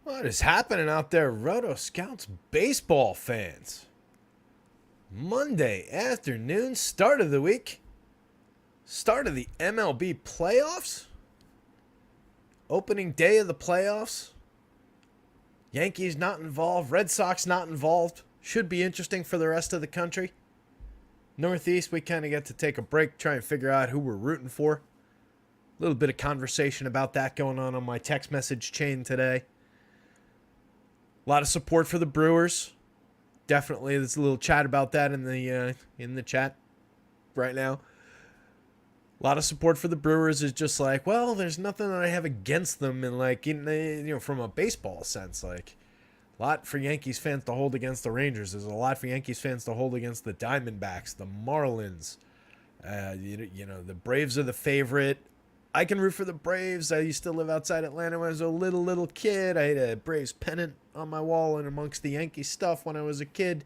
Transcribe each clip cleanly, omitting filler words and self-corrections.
What is happening out there, rotoscouts baseball fans? Monday afternoon, start of the week, start of the MLB playoffs, opening day of the playoffs. Yankees not involved, Red Sox not involved. Should be interesting for the rest of the country. Northeast, we kind of get to take a break, try and figure out who we're rooting for. A little bit of conversation about that going on my text message chain today. A lot of support for the Brewers. Definitely, there's a little chat about that in the chat right now. A lot of support for the Brewers is just like, well, there's nothing that I have against them, and like from a baseball sense, like a lot for Yankees fans to hold against the Rangers. There's a lot for Yankees fans to hold against the Diamondbacks, the Marlins. The Braves are the favorite. I can root for the Braves. I used to live outside Atlanta when I was a little kid. I had a Braves pennant on my wall and amongst the Yankee stuff when I was a kid.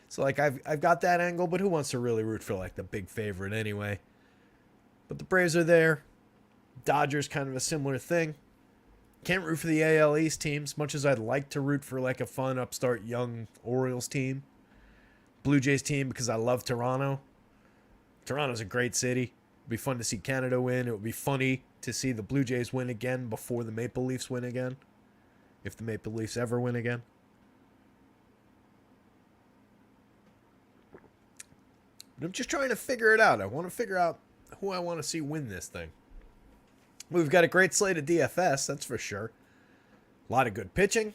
So like I've got that angle, but who wants to really root for like the big favorite anyway? But the Braves are there. Dodgers kind of a similar thing. Can't root for the AL East teams, much as I'd like to root for like a fun upstart young Orioles team. Blue Jays team because I love Toronto. Toronto's a great city. It'd be fun to see Canada win. It would be funny to see the Blue Jays win again before the Maple Leafs win again. If the Maple Leafs ever win again. But I'm just trying to figure it out. I want to figure out who I want to see win this thing. We've got a great slate of DFS, that's for sure. A lot of good pitching.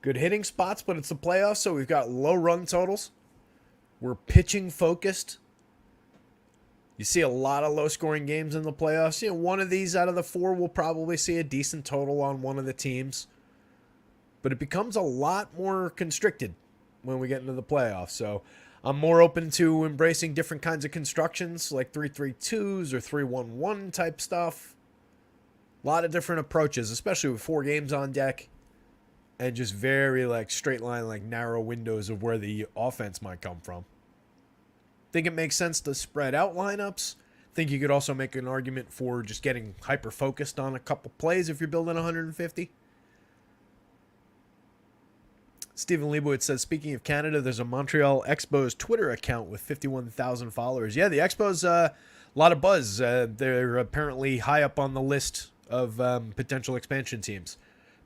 Good hitting spots, but it's the playoffs, so we've got low run totals. We're pitching focused. You see a lot of low-scoring games in the playoffs. One of these out of the four will probably see a decent total on one of the teams. But it becomes a lot more constricted when we get into the playoffs. So I'm more open to embracing different kinds of constructions, like 3-3-2s or 3-1-1 type stuff. A lot of different approaches, especially with 4 games on deck. And just very like straight line, like narrow windows of where the offense might come from. Think it makes sense to spread out lineups. Think you could also make an argument for just getting hyper-focused on a couple plays if you're building 150. Stephen Leibowitz says, speaking of Canada, there's a Montreal Expos Twitter account with 51,000 followers. Yeah, the Expos, a lot of buzz. They're apparently high up on the list of potential expansion teams.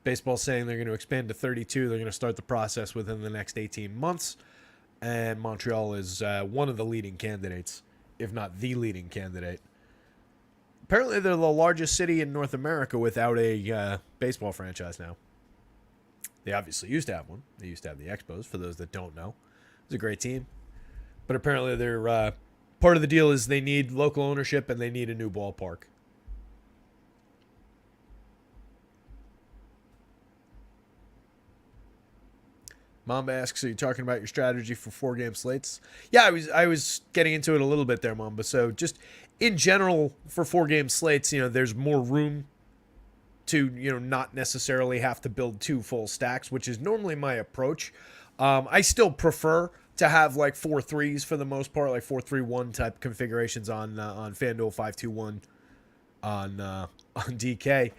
Baseball's saying they're going to expand to 32. They're going to start the process within the next 18 months. And Montreal is one of the leading candidates, if not the leading candidate. Apparently, they're the largest city in North America without a baseball franchise now. They obviously used to have one. They used to have the Expos, for those that don't know. It's a great team. But apparently, they're part of the deal is they need local ownership and they need a new ballpark. Mamba asks, are you talking about your strategy for 4-game slates? Yeah, I was getting into it a little bit there, Mamba. So just in general, for 4-game slates, there's more room to, not necessarily have to build 2 full stacks, which is normally my approach. I still prefer to have like 4-3s for the most part, like 4-3-1 type configurations on FanDuel, 5-2-1 on DK.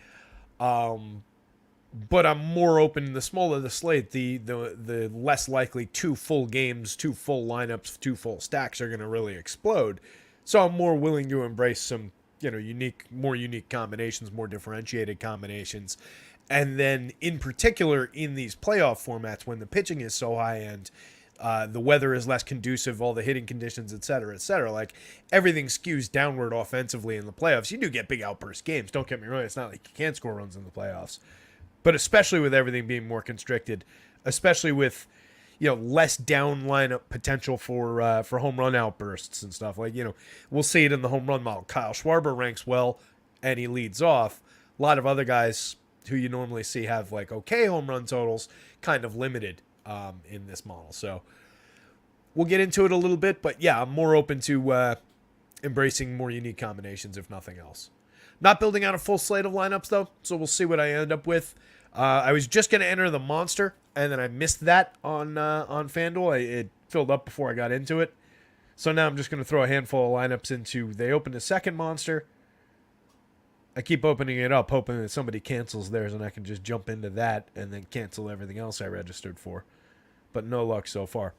But I'm more open. The smaller the slate, the less likely 2 full games, 2 full lineups, 2 full stacks are going to really explode. So I'm more willing to embrace some, more unique combinations, more differentiated combinations. And then in particular in these playoff formats, when the pitching is so high end, the weather is less conducive, all the hitting conditions, et cetera, like everything skews downward offensively in the playoffs. You do get big outburst games. Don't get me wrong. It's not like you can't score runs in the playoffs. But especially with everything being more constricted, especially with, less down lineup potential for home run outbursts and stuff. Like, we'll see it in the home run model. Kyle Schwarber ranks well, and he leads off. A lot of other guys who you normally see have, like, okay home run totals, kind of limited in this model. So we'll get into it a little bit. But, yeah, I'm more open to embracing more unique combinations, if nothing else. Not building out a full slate of lineups, though, so we'll see what I end up with. I was just going to enter the monster, and then I missed that on FanDuel. It filled up before I got into it. So now I'm just going to throw a handful of lineups into. They opened a second monster. I keep opening it up, hoping that somebody cancels theirs and I can just jump into that and then cancel everything else I registered for. But no luck so far.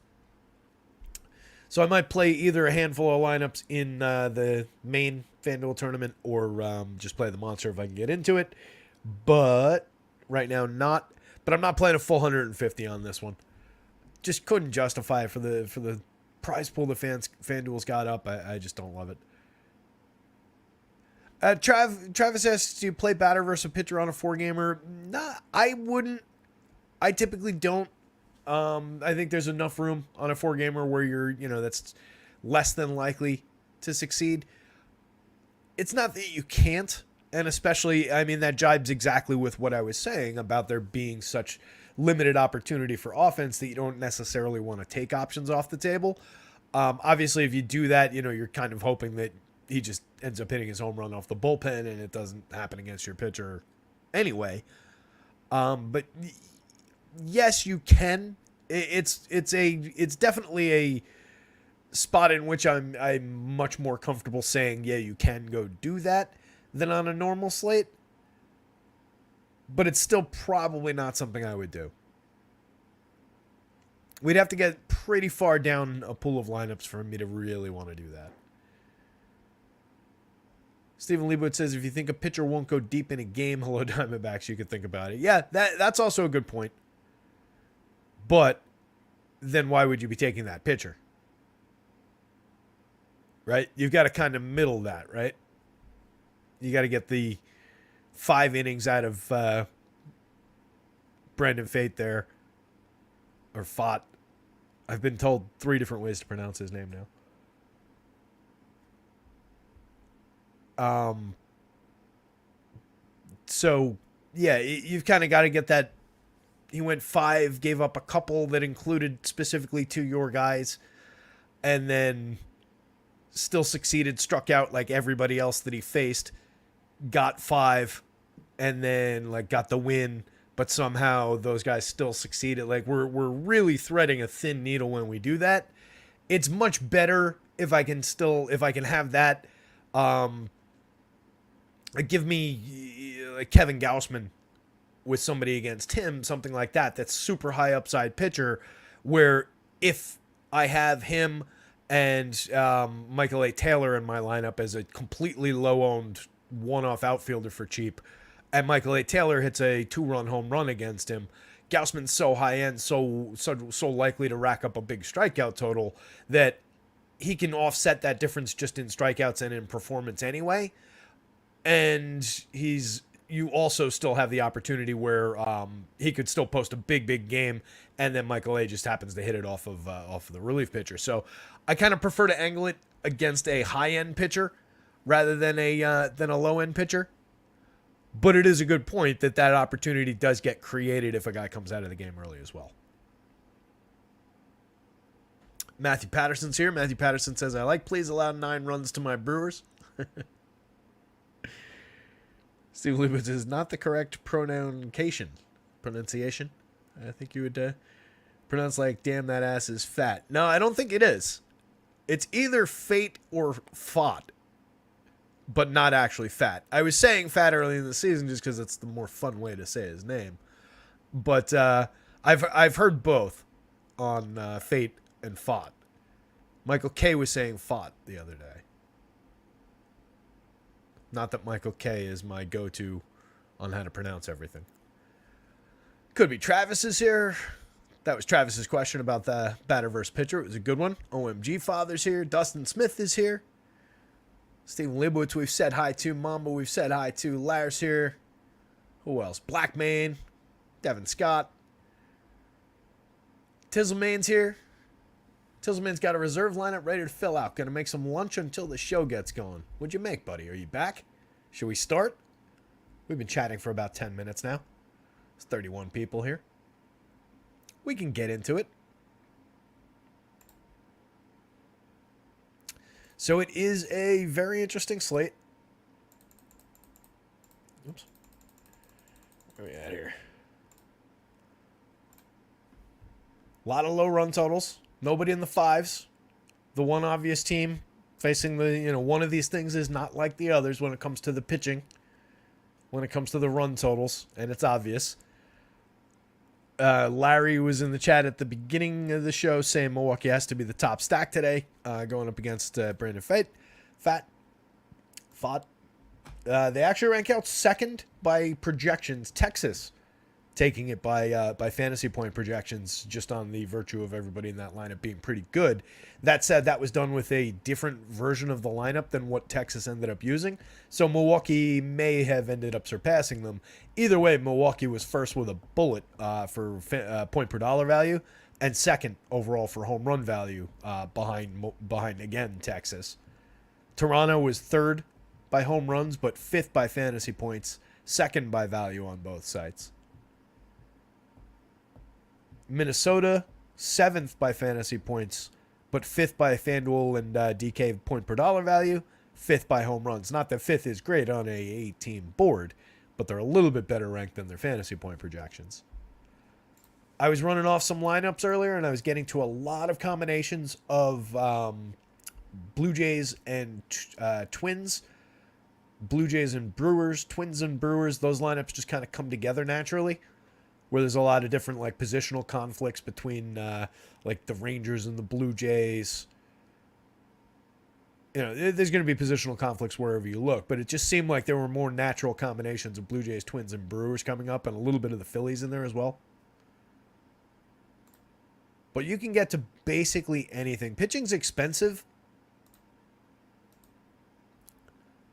So I might play either a handful of lineups in the main FanDuel tournament or just play the monster if I can get into it. But right now not. But I'm not playing a full 150 on this one. Just couldn't justify it for the prize pool that FanDuel's got up. I just don't love it. Travis asks, do you play batter versus a pitcher on a 4-gamer? Nah, I wouldn't. I typically don't. I think there's enough room on a 4-gamer where that's less than likely to succeed. It's not that you can't, and especially, I mean, that jibes exactly with what I was saying about there being such limited opportunity for offense that you don't necessarily want to take options off the table. Obviously, if you do that, you're kind of hoping that he just ends up hitting his home run off the bullpen and it doesn't happen against your pitcher anyway. But yes, you can. It's definitely a spot in which I'm much more comfortable saying, yeah, you can go do that than on a normal slate. But it's still probably not something I would do. We'd have to get pretty far down a pool of lineups for me to really want to do that. Stephen Leibowitz says, if you think a pitcher won't go deep in a game, hello Diamondbacks, you could think about it. Yeah, that's also a good point. But then why would you be taking that pitcher? Right? You've got to kind of middle that, right? You got to get the 5 innings out of Brandon Fate there. Or Fott. I've been told 3 different ways to pronounce his name now. So, yeah, you've kind of got to get that. He went 5, gave up a couple that included specifically to your guys, and then still succeeded, struck out like everybody else that he faced, got 5, and then like got the win, but somehow those guys still succeeded. Like we're really threading a thin needle when we do that. It's much better if I can have that. Give me like Kevin Gausman with somebody against him, something like that. That's super high upside pitcher where if I have him and Michael A. Taylor in my lineup as a completely low-owned one-off outfielder for cheap, and Michael A. Taylor hits a 2-run home run against him, Gausman's so high-end, so likely to rack up a big strikeout total that he can offset that difference just in strikeouts and in performance anyway. And you also still have the opportunity where he could still post a big game, and then Michael A just happens to hit it off of the relief pitcher. So I kind of prefer to angle it against a high-end pitcher rather than a low-end pitcher. But it is a good point that opportunity does get created if a guy comes out of the game early as well. Matthew Patterson's here. Matthew Patterson says, I like, please allow 9 runs to my Brewers. Steve Lubitz is not the correct pronunciation. I think you would pronounce like, damn, that ass is fat. No, I don't think it is. It's either fate or fought, but not actually fat. I was saying fat early in the season just because it's the more fun way to say his name. But I've heard both on fate and fought. Michael K was saying fought the other day. Not that Michael K is my go-to on how to pronounce everything. Could be Travis is here. That was Travis's question about the batter versus pitcher. It was a good one. OMG Father's here. Dustin Smith is here. Stephen Libowitz, we've said hi to. Mamba, we've said hi to. Lars here. Who else? Blackmane. Devin Scott. Tizzlemane's here. Tizzlemane's got a reserve lineup ready to fill out. Gonna make some lunch until the show gets going. What'd you make, buddy? Are you back? Should we start? We've been chatting for about 10 minutes now. There's 31 people here. We can get into it. So it is a very interesting slate. Oops. Where are we at here? A lot of low run totals. Nobody in the 5s. The one obvious team facing one of these things is not like the others when it comes to the pitching. when it comes to the run totals, and it's obvious. Larry was in the chat at the beginning of the show saying Milwaukee has to be the top stack today, going up against Brandon Fott. They actually rank out second by projections. Texas taking it by fantasy point projections, just on the virtue of everybody in that lineup being pretty good. That said, that was done with a different version of the lineup than what Texas ended up using, so Milwaukee may have ended up surpassing them. Either way, Milwaukee was first with a bullet for point per dollar value, and second overall for home run value behind again Texas. Toronto was third by home runs, but fifth by fantasy points, second by value on both sites. Minnesota, seventh by fantasy points, but fifth by FanDuel and DK point per dollar value, fifth by home runs. Not that fifth is great on a 8-team board, but they're a little bit better ranked than their fantasy point projections. I was running off some lineups earlier, and I was getting to a lot of combinations of Blue Jays and Twins, Blue Jays and Brewers, Twins and Brewers. Those lineups just kind of come together naturally, where there's a lot of different like positional conflicts between like the Rangers and the Blue Jays. You know, there's going to be positional conflicts wherever you look, but it just seemed like there were more natural combinations of Blue Jays, Twins, and Brewers coming up, and a little bit of the Phillies in there as well. But you can get to basically anything. Pitching's expensive,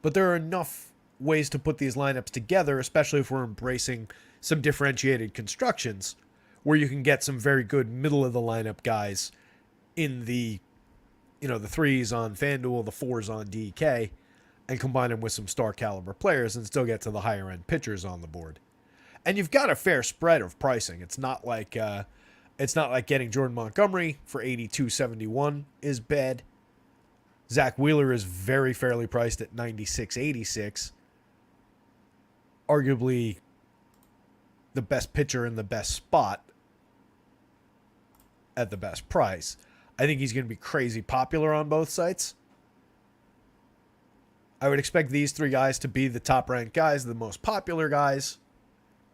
but there are enough ways to put these lineups together, especially if we're embracing some differentiated constructions, where you can get some very good middle of the lineup guys in the, you know, the 3s on FanDuel, the 4s on DK, and combine them with some star caliber players and still get to the higher end pitchers on the board. And you've got a fair spread of pricing. It's not like getting Jordan Montgomery for $82.71 is bad. Zach Wheeler is very fairly priced at $96.86. Arguably the best pitcher in the best spot at the best price. I think he's going to be crazy popular on both sites. I would expect these three guys to be the top ranked guys, the most popular guys,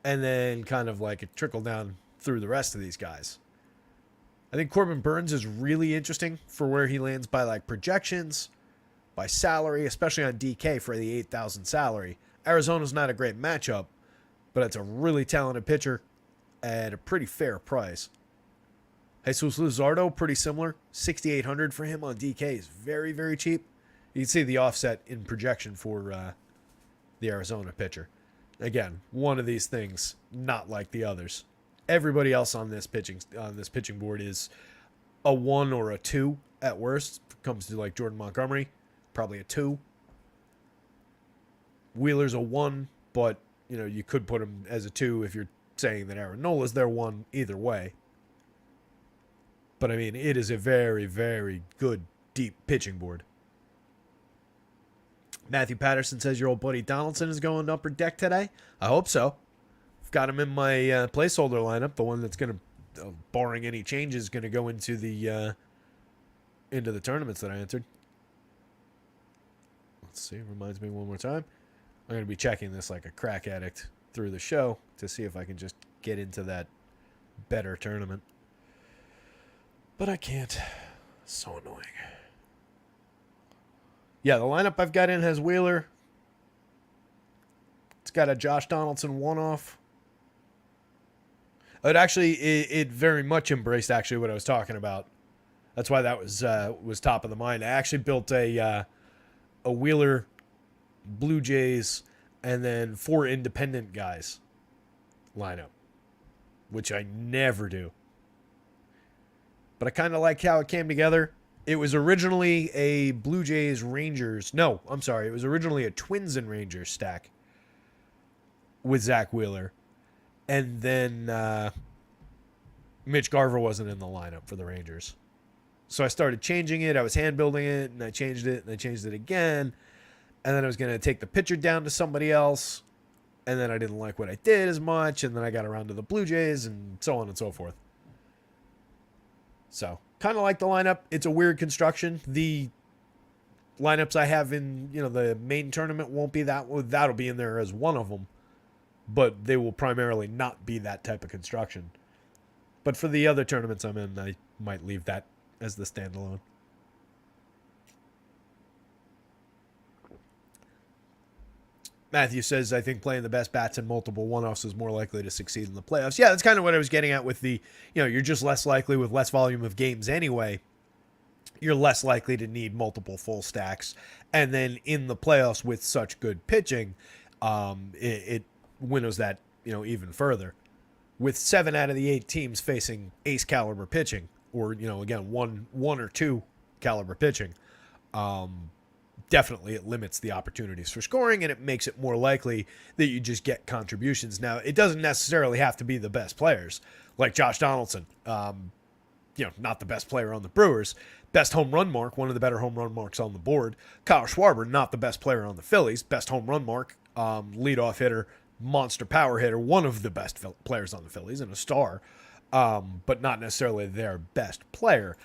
and then kind of like a trickle down through the rest of these guys. I think Corbin Burns is really interesting for where he lands by like projections, by salary, especially on DK for the 8,000 salary. Arizona's not a great matchup, but it's a really talented pitcher at a pretty fair price. Jesus Luzardo, pretty similar. $6,800 for him on DK is very, very cheap. You can see the offset in projection for the Arizona pitcher. Again, one of these things not like the others. Everybody else on this pitching board is a 1 or a 2 at worst. If it comes to like Jordan Montgomery, probably a 2. Wheeler's a 1, but you know you could put him as a 2 if you're saying that Aaron Nola's their 1 either way. But I mean, it is a very, very good deep pitching board. Matthew Patterson says your old buddy Donaldson is going to upper deck today. I hope so. Got him in my placeholder lineup, the one that's going to, barring any changes, going to go into the tournaments that I entered. Let's see. Reminds me one more time. I'm going to be checking this like a crack addict through the show to see if I can just get into that better tournament. But I can't. So annoying. Yeah, the lineup I've got in has Wheeler. It's got a Josh Donaldson one-off. It very much embraced actually what I was talking about. That's why that was top of the mind. I actually built a Wheeler, Blue Jays, and then 4 independent guys lineup, which I never do. But I kind of like how it came together. It was originally a Blue Jays Rangers. No, I'm sorry. It was originally a Twins and Rangers stack with Zach Wheeler. And then Mitch Garver wasn't in the lineup for the Rangers. So I started changing it. I was hand building it, and I changed it, and I changed it again. And then I was going to take the pitcher down to somebody else. And then I didn't like what I did as much. And then I got around to the Blue Jays and so on and so forth. So kind of like the lineup. It's a weird construction. The lineups I have in, the main tournament won't be that. That'll be in there as one of them, but they will primarily not be that type of construction. But for the other tournaments I'm in, I might leave that as the standalone. Matthew says, I think playing the best bats in multiple one-offs is more likely to succeed in the playoffs. Yeah, that's kind of what I was getting at with the, you're just less likely with less volume of games anyway. You're less likely to need multiple full stacks. And then in the playoffs with such good pitching, it winnows that, even further. With 7 out of the 8 teams facing ace caliber pitching, or, again, one or two caliber pitching, definitely it limits the opportunities for scoring, and it makes it more likely that you just get contributions. Now, it doesn't necessarily have to be the best players, like Josh Donaldson, not the best player on the Brewers. Best home run mark, one of the better home run marks on the board. Kyle Schwarber, not the best player on the Phillies. Best home run mark, leadoff hitter, monster power hitter, one of the best players on the Phillies, and a star, but not necessarily their best player.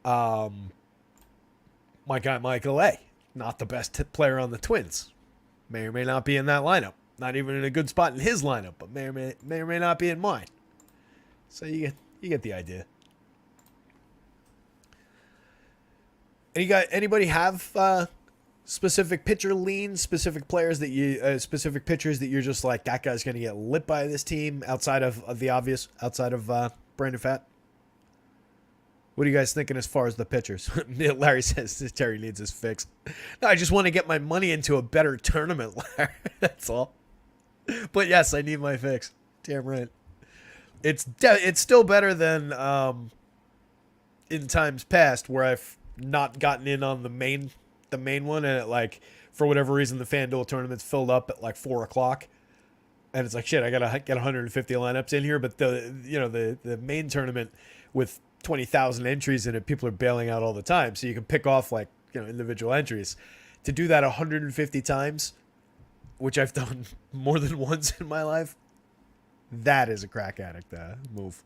My guy Michael A., not the best player on the Twins. May or may not be in that lineup. Not even in a good spot in his lineup, but may or may not be in mine. So you get the idea. Anybody have specific pitcher leans, specific players that specific pitchers that you're just like, that guy's going to get lit by this team outside of the obvious, outside of Brandon Pfaadt? What are you guys thinking as far as the pitchers? Larry says Terry needs his fix. No, I just want to get my money into a better tournament, Larry. That's all. But yes, I need my fix. Damn right. It's still better than in times past where I've not gotten in on the main one, and for whatever reason the FanDuel tournament's filled up at 4:00, and it's like, shit, I gotta get 150 lineups in here. But the main tournament with 20,000 entries in it, people are bailing out all the time, so you can pick off individual entries. To do that 150 times, which I've done more than once in my life, that is a crack addict move.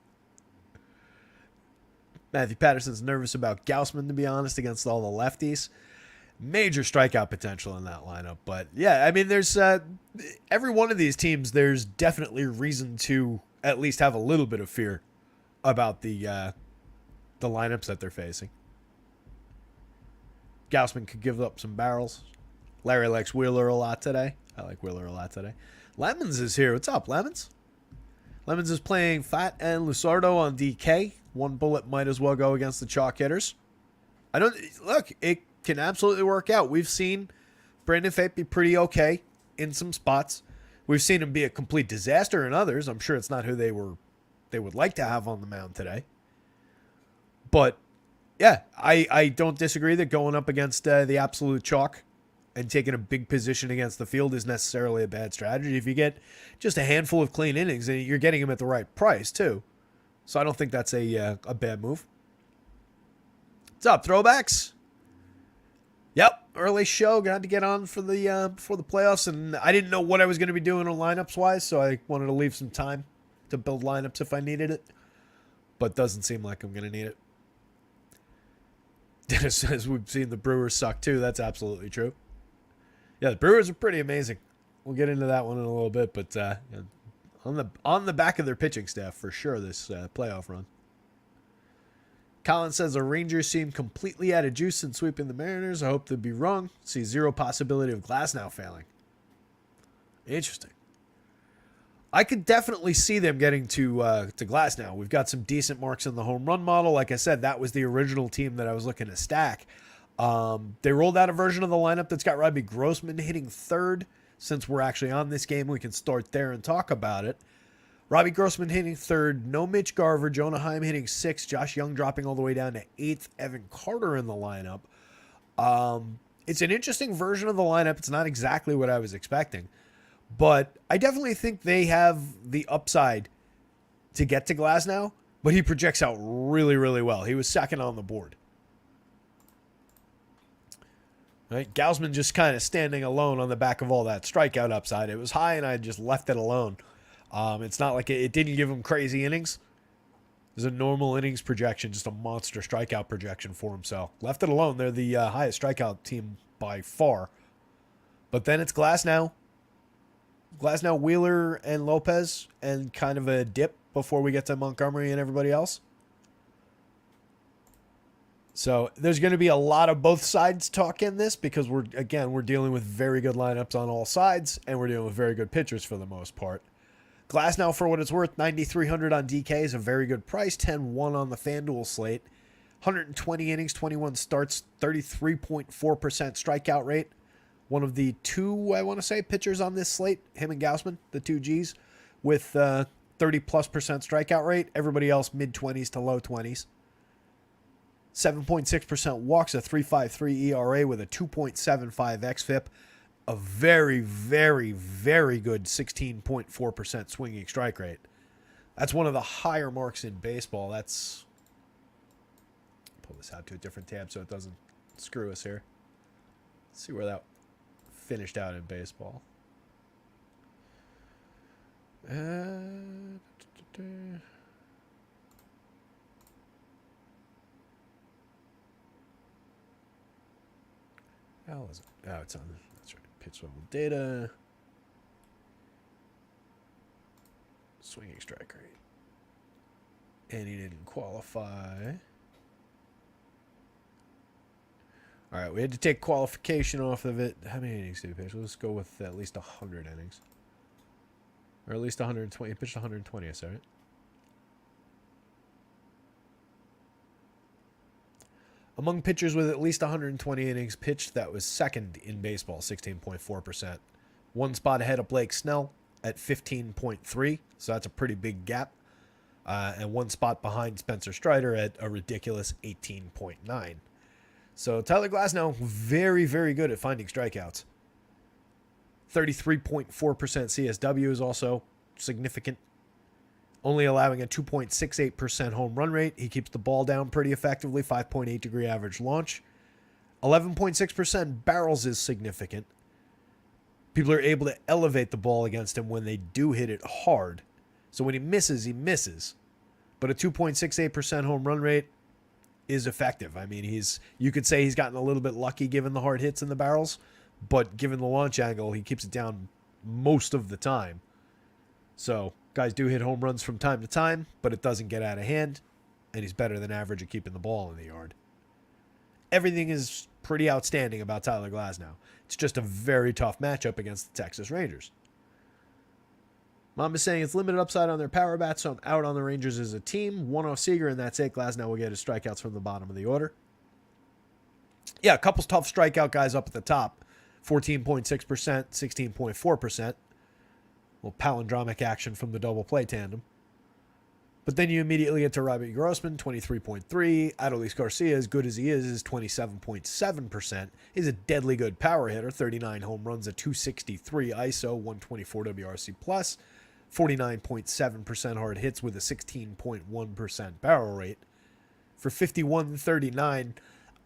Matthew Patterson's nervous about Gausman, to be honest, against all the lefties. Major strikeout potential in that lineup. But yeah, I mean, there's every one of these teams, there's definitely reason to at least have a little bit of fear about the lineups that they're facing. Gausman could give up some barrels. Larry likes Wheeler a lot today. I like Wheeler a lot today. Lemons is here. What's up, Lemons? Lemons is playing Pfaadt and Lusardo on DK. One bullet might as well go against the chalk hitters. It can absolutely work out. We've seen Brandon Pfaadt be pretty okay in some spots. We've seen him be a complete disaster in others. I'm sure it's not who they would like to have on the mound today. But yeah, I don't disagree that going up against the absolute chalk and taking a big position against the field is necessarily a bad strategy. If you get just a handful of clean innings, and you're getting them at the right price too. So I don't think that's a bad move. What's up, throwbacks? Yep, early show. Got to get on for the before the playoffs, and I didn't know what I was going to be doing on lineups wise, so I wanted to leave some time to build lineups if I needed it. But doesn't seem like I'm going to need it. Dennis says we've seen the Brewers suck too. That's absolutely true. Yeah, the Brewers are pretty amazing. We'll get into that one in a little bit, but on the back of their pitching staff for sure this playoff run. Colin says the Rangers seem completely out of juice in sweeping the Mariners. I hope to be wrong. See zero possibility of Glasnow failing. Interesting. I could definitely see them getting to Glasnow. We've got some decent marks in the home run model. Like I said, that was the original team that I was looking to stack. They rolled out a version of the lineup that's got Robbie Grossman hitting third. Since we're actually on this game, we can start there and talk about it. Robbie Grossman hitting third, no Mitch Garver, Jonah Heim hitting sixth, Josh Young dropping all the way down to eighth, Evan Carter in the lineup. It's an interesting version of the lineup. It's not exactly what I was expecting, but I definitely think they have the upside to get to Glasnow, but he projects out really, really well. He was second on the board. Right? Gausman just kind of standing alone on the back of all that strikeout upside. It was high, and I just left it alone. It's not like it didn't give him crazy innings. It was a normal innings projection, just a monster strikeout projection for himself. Left it alone. They're the highest strikeout team by far. But then it's Glasnow, Wheeler, and Lopez, and kind of a dip before we get to Montgomery and everybody else. So there's going to be a lot of both sides talk in this because we're dealing with very good lineups on all sides, and we're dealing with very good pitchers for the most part. Glasnow, for what it's worth, 9,300 on DK is a very good price. 10-1 on the FanDuel slate. 120 innings, 21 starts, 33.4% strikeout rate. One of the two, I want to say, pitchers on this slate, him and Gausman, the two Gs, with 30+% strikeout rate. Everybody else mid-20s to low 20s. 7.6% walks, a 3.53 ERA with a 2.75 xFIP. A very, very, very good 16.4% swinging strike rate. That's one of the higher marks in baseball. Let's pull this out to a different tab so it doesn't screw us here. Let's see where that finished out in baseball. How is it? Oh, it's on. That's right. Pitch level data. Swinging strike rate. And he didn't qualify. All right, we had to take qualification off of it. How many innings did he pitch? Let's go with at least 100 innings. Or at least 120. He pitched 120, I said, right? Among pitchers with at least 120 innings pitched, that was second in baseball, 16.4%. One spot ahead of Blake Snell at 15.3, so that's a pretty big gap. And one spot behind Spencer Strider at a ridiculous 18.9. So Tyler Glasnow, very, very good at finding strikeouts. 33.4% CSW is also significant. Only allowing a 2.68% home run rate. He keeps the ball down pretty effectively. 5.8 degree average launch. 11.6% barrels is significant. People are able to elevate the ball against him when they do hit it hard. So when he misses, he misses. But a 2.68% home run rate is effective. I mean, you could say he's gotten a little bit lucky given the hard hits in the barrels, but given the launch angle, he keeps it down most of the time. So guys do hit home runs from time to time, but it doesn't get out of hand, and he's better than average at keeping the ball in the yard. Everything is pretty outstanding about Tyler Glasnow. It's just a very tough matchup against the Texas Rangers. Mom is saying it's limited upside on their power bats, so I'm out on the Rangers as a team. One off Seager, and that's it. Glasnow will get his strikeouts from the bottom of the order. Yeah, a couple tough strikeout guys up at the top. 14.6%, 16.4%. Little palindromic action from the double play tandem. But then you immediately get to Robbie Grossman, 23.3. Adolis Garcia, as good as he is 27.7%. He's a deadly good power hitter. 39 home runs, a 263 ISO, 124 WRC+. 49.7% hard hits with a 16.1% barrel rate. For 51-39,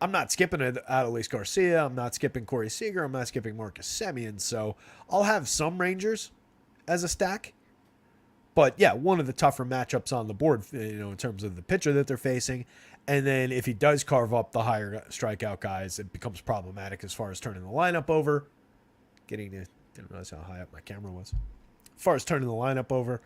I'm not skipping Adolis Garcia. I'm not skipping Corey Seager. I'm not skipping Marcus Semien. So I'll have some Rangers as a stack. But yeah, one of the tougher matchups on the board, in terms of the pitcher that they're facing. And then if he does carve up the higher strikeout guys, it becomes problematic as far as turning the lineup over. Didn't realize how high up my camera was. As far as turning the lineup over,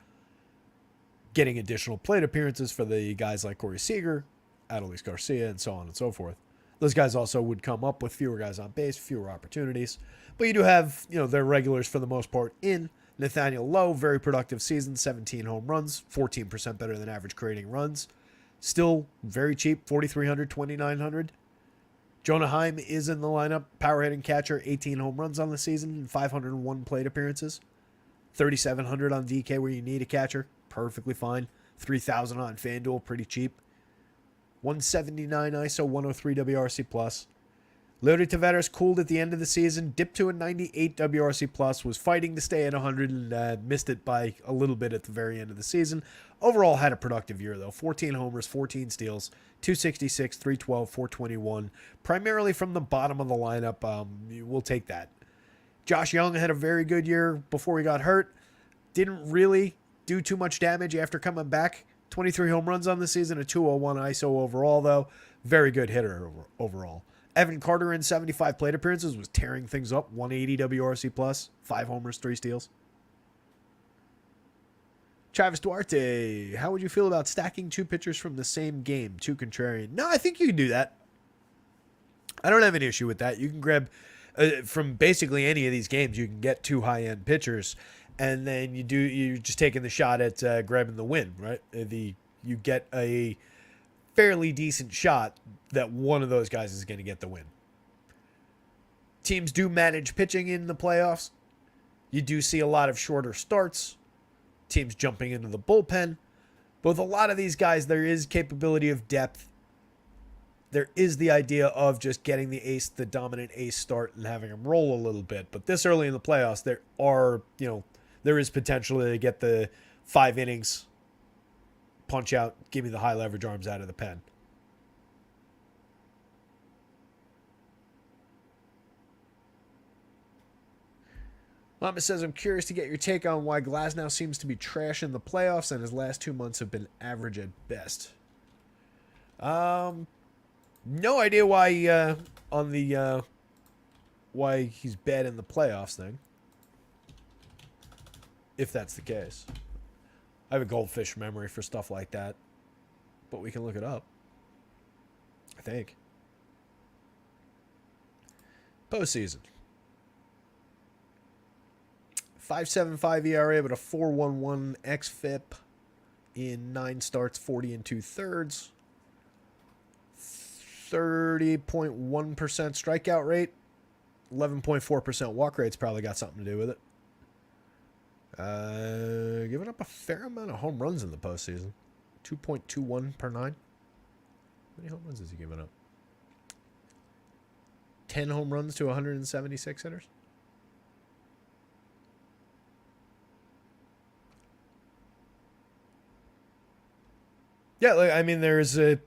getting additional plate appearances for the guys like Corey Seager, Adolis Garcia, and so on and so forth. Those guys also would come up with fewer guys on base, fewer opportunities. But you do have, their regulars for the most part in. Nathaniel Lowe, very productive season, 17 home runs, 14% better than average creating runs. Still very cheap, 4,300, 2,900. Jonah Heim is in the lineup, power hitting catcher, 18 home runs on the season, and 501 plate appearances. 3,700 on DK where you need a catcher, perfectly fine. 3,000 on FanDuel, pretty cheap. 179 ISO, 103 WRC+. Leody Taveras cooled at the end of the season, dipped to a 98 WRC+, was fighting to stay at 100 and missed it by a little bit at the very end of the season. Overall had a productive year, though. 14 homers, 14 steals, 266, 312, 421. Primarily from the bottom of the lineup. We'll take that. Josh Young had a very good year before he got hurt. Didn't really do too much damage after coming back. 23 home runs on the season, a 201 ISO overall, though. Very good hitter overall. Evan Carter in 75 plate appearances was tearing things up. 180 WRC plus, 5 homers, 3 steals. Travis Duarte, how would you feel about stacking 2 pitchers from the same game? 2 contrarian. No, I think you can do that. I don't have an issue with that. You can grab from basically any of these games. You can get 2 high-end pitchers, and then you're just taking the shot at grabbing the win, right? You get a fairly decent shot that one of those guys is going to get the win. Teams do manage pitching in the playoffs. You do see a lot of shorter starts. Teams jumping into the bullpen. But with a lot of these guys, there is capability of depth. There is the idea of just getting the dominant ace start and having him roll a little bit. But this early in the playoffs, there is potential to get the 5 innings, punch out, give me the high leverage arms out of the pen. Mama says, I'm curious to get your take on why Glasnow seems to be trash in the playoffs and his last 2 months have been average at best. No idea why why he's bad in the playoffs thing. If that's the case. I have a goldfish memory for stuff like that. But we can look it up. I think. Postseason. 5.75 ERA, but a 4.11 xFIP in 9 starts, 40 2/3. 30.1% strikeout rate. 11.4% walk rate's probably got something to do with it. Giving up a fair amount of home runs in the postseason. 2.21 per 9. How many home runs has he given up? 10 home runs to 176 hitters. Yeah, I mean, there's a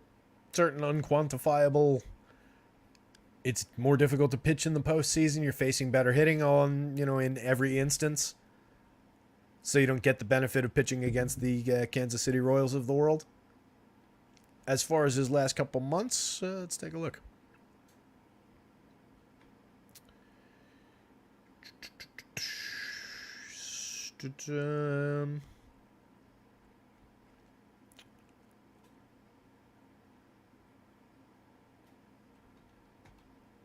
certain unquantifiable. It's more difficult to pitch in the postseason. You're facing better hitting in every instance. So you don't get the benefit of pitching against the Kansas City Royals of the world. As far as his last couple months, let's take a look.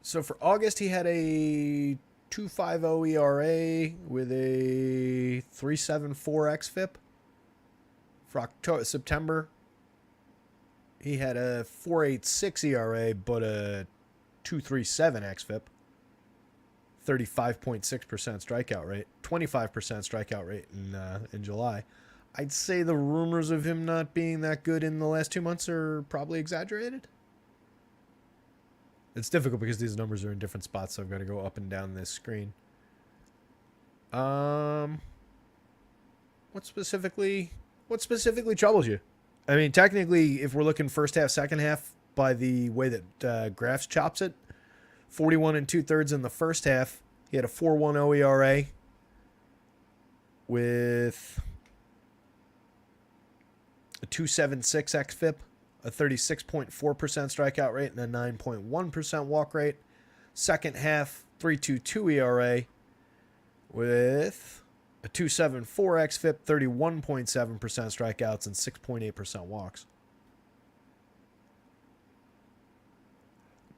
So for August, he had a 2.50 ERA with a 3.74 xFIP. For September, he had a 4.86 ERA, but a 2.37 xFIP. 35.6% strikeout rate, 25% strikeout rate in July. I'd say the rumors of him not being that good in the last 2 months are probably exaggerated. It's difficult because these numbers are in different spots, so I've got to go up and down this screen. What specifically troubles you? I mean, technically, if we're looking first half, second half, by the way that Graphs chops it, 41 2/3 in the first half. He had a 4.10 ERA with a 2.76 xFIP, a 36.4% strikeout rate, and a 9.1% walk rate. Second half, 3.22 ERA with a 2.74 xFIP, 31.7% strikeouts, and 6.8% walks.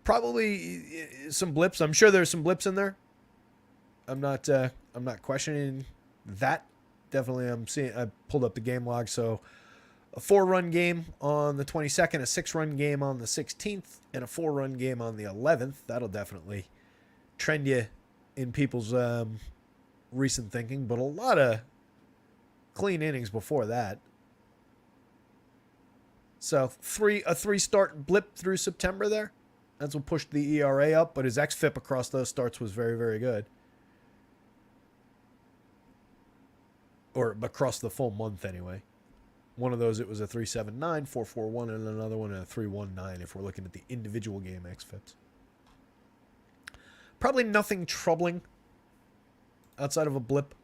Probably some blips. I'm sure there's some blips in there. I'm not questioning that. Definitely, I pulled up the game log. So, a 4-run game on the 22nd, a 6-run game on the 16th, and a 4-run game on the 11th. That'll definitely trend you in people's recent thinking. But a lot of clean innings before that. So, a 3-start blip through September there. That's what pushed the ERA up, but his xFIP across those starts was very, very good. Or across the full month, anyway. One of those, it was a 3.79, 4.41, and another one a 3.19 if we're looking at the individual game xFIPs. Probably nothing troubling outside of a blip.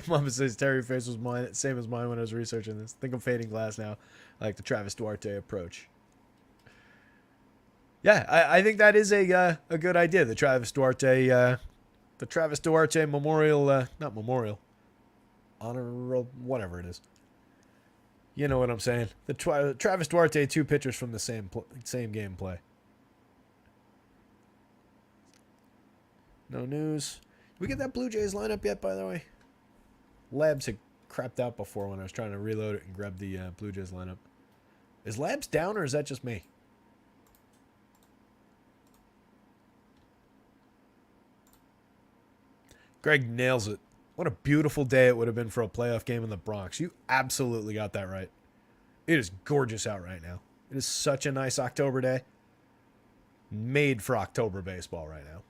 Mama says Terry face was mine, same as mine when I was researching this. Think I'm fading Glass now. I like the Travis Duarte approach. Yeah, I think that is a good idea. The Travis Duarte Memorial, not Memorial, Honor, whatever it is. You know what I'm saying? The Travis Duarte, two pitchers from the same gameplay. No news. Did we get that Blue Jays lineup yet, by the way? Labs had crapped out before when I was trying to reload it and grab the Blue Jays lineup. Is Labs down or is that just me? Greg nails it. What a beautiful day it would have been for a playoff game in the Bronx. You absolutely got that right. It is gorgeous out right now. It is such a nice October day. Made for October baseball right now.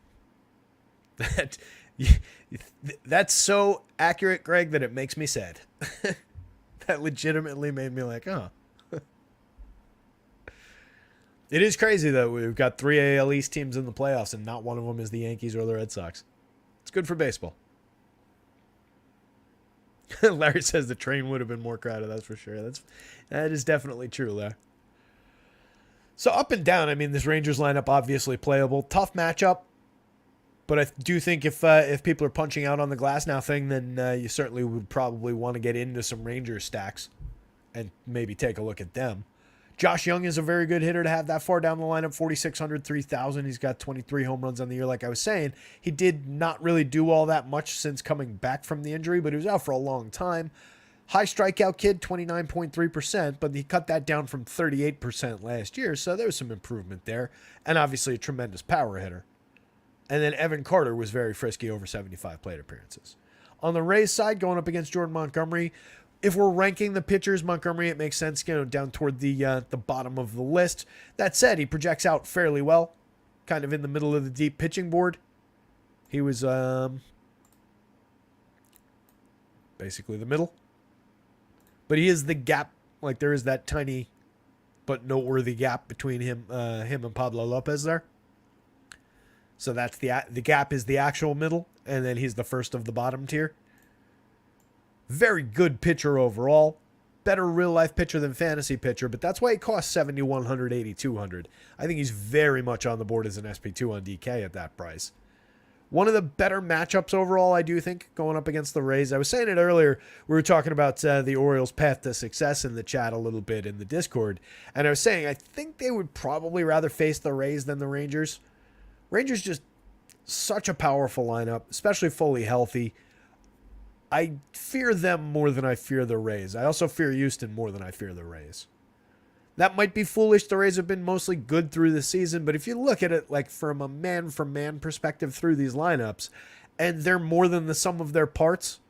That's so accurate, Greg, that it makes me sad. That legitimately made me like, oh. It is crazy, though. We've got 3 AL East teams in the playoffs, and not one of them is the Yankees or the Red Sox. It's good for baseball. Larry says the train would have been more crowded, that's for sure. That is definitely true, Larry. So up and down, I mean, this Rangers lineup obviously playable. Tough matchup. But I do think if people are punching out on the glass now thing, then you certainly would probably want to get into some Rangers stacks and maybe take a look at them. Josh Young is a very good hitter to have that far down the lineup, 4,600, 3,000. He's got 23 home runs on the year, like I was saying. He did not really do all that much since coming back from the injury, but he was out for a long time. High strikeout kid, 29.3%, but he cut that down from 38% last year, so there was some improvement there. And obviously a tremendous power hitter. And then Evan Carter was very frisky, over 75 plate appearances. On the Rays side, going up against Jordan Montgomery, if we're ranking the pitchers, Montgomery, it makes sense, down toward the bottom of the list. That said, he projects out fairly well, kind of in the middle of the deep pitching board. He was basically the middle. But he is the gap, like there is that tiny but noteworthy gap between him and Pablo Lopez there. So that's the gap is the actual middle, and then he's the first of the bottom tier. Very good pitcher overall. Better real-life pitcher than fantasy pitcher, but that's why he costs 7,100, 8,200. I think he's very much on the board as an SP2 on DK at that price. One of the better matchups overall, I do think, going up against the Rays. I was saying it earlier. We were talking about the Orioles' path to success in the chat a little bit in the Discord, and I was saying I think they would probably rather face the Rays than the Rangers. Rangers just such a powerful lineup, especially fully healthy. I fear them more than I fear the Rays. I also fear Houston more than I fear the Rays. That might be foolish. The Rays have been mostly good through the season, but if you look at it like from a man-for-man perspective through these lineups, and they're more than the sum of their parts,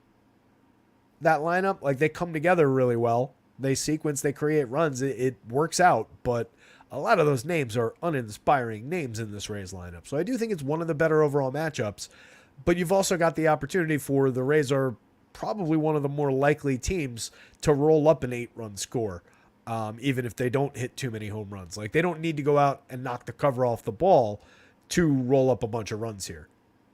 that lineup, like they come together really well. They sequence, they create runs. It works out, but a lot of those names are uninspiring names in this Rays lineup. So I do think it's one of the better overall matchups. But you've also got the opportunity for the Rays are probably one of the more likely teams to roll up an 8-run score, even if they don't hit too many home runs. Like they don't need to go out and knock the cover off the ball to roll up a bunch of runs here.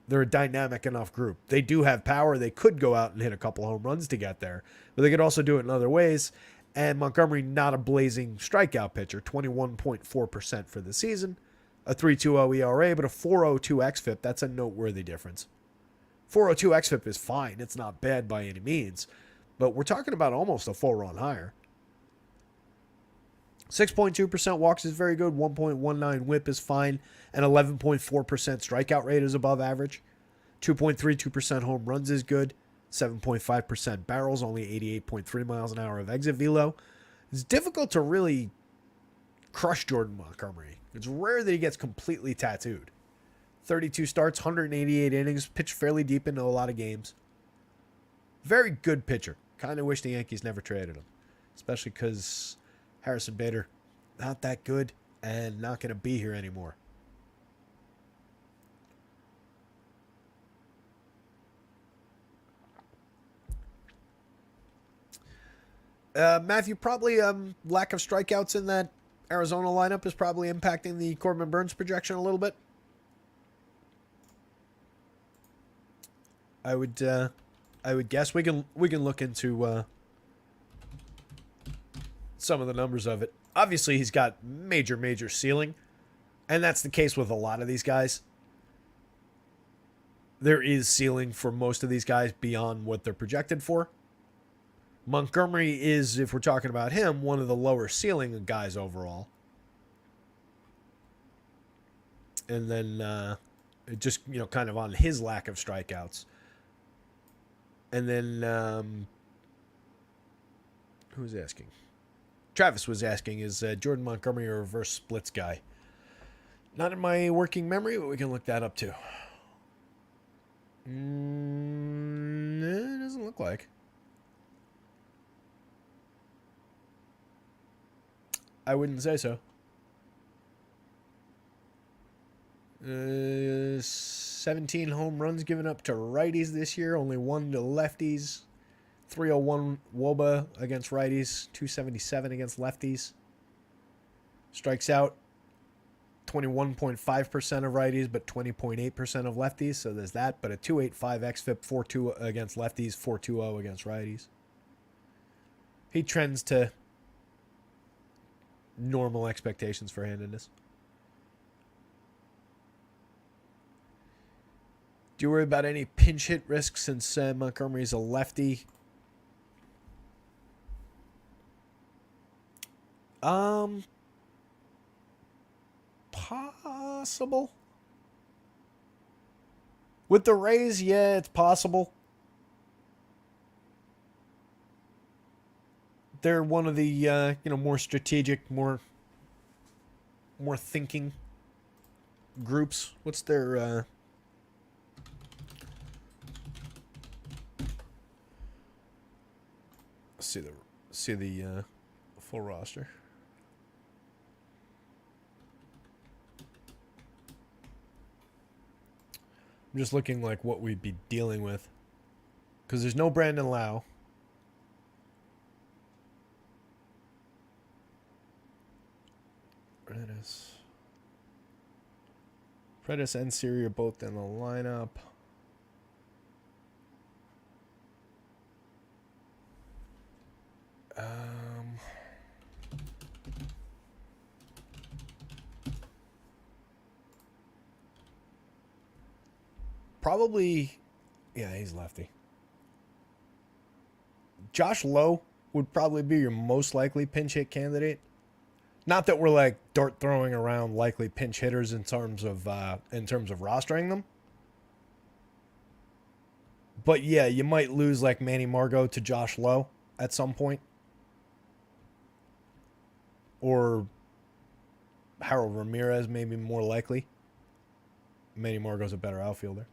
They're a dynamic enough group. They do have power. They could go out and hit a couple home runs to get there, but they could also do it in other ways. And Montgomery, not a blazing strikeout pitcher, 21.4% for the season, a 3.20 ERA, but a 4.02 xFIP. That's a noteworthy difference. 4.02 xFIP is fine. It's not bad by any means, but we're talking about almost a full run higher. 6.2% walks is very good. 1.19 whip is fine. And 11.4% strikeout rate is above average. 2.32% home runs is good. 7.5% barrels, only 88.3 miles an hour of exit velo. It's difficult to really crush Jordan Montgomery. It's rare that he gets completely tattooed. 32 starts, 188 innings, pitched fairly deep into a lot of games. Very good pitcher. Kind of wish the Yankees never traded him, especially because Harrison Bader, not that good and not going to be here anymore. Matthew, probably lack of strikeouts in that Arizona lineup is probably impacting the Corbin Burnes projection a little bit. I would I would guess we can look into some of the numbers of it. Obviously, he's got major ceiling, and that's the case with a lot of these guys. There is ceiling for most of these guys beyond what they're projected for. Montgomery is, if we're talking about him, one of the lower ceiling guys overall. And then just, kind of on his lack of strikeouts. And then, who's asking? Travis was asking, is Jordan Montgomery a reverse splits guy? Not in my working memory, but we can look that up too. It doesn't look like. I wouldn't say so. 17 home runs given up to righties this year, only 1 to lefties. 301 WOBA against righties, 277 against lefties. Strikes out 21.5% of righties, but 20.8% of lefties. So there's that. But a 285 xFIP, 4.2 against lefties, 4.20 against righties. He trends to normal expectations for handedness. Do you worry about any pinch hit risk since Montgomery's a lefty? Possible. With the Rays, yeah, it's possible. They're one of the more strategic, more thinking groups. What's their see the full roster. I'm just looking like what we'd be dealing with, because there's no Brandon Lau. Predis and Siri are both in the lineup. Probably, yeah, he's lefty. Josh Lowe would probably be your most likely pinch hit candidate. Not that we're like dart throwing around likely pinch hitters in terms of rostering them. But yeah, you might lose like Manny Margot to Josh Lowe at some point. Or Harold Ramirez, maybe more likely. Manny Margot's a better outfielder.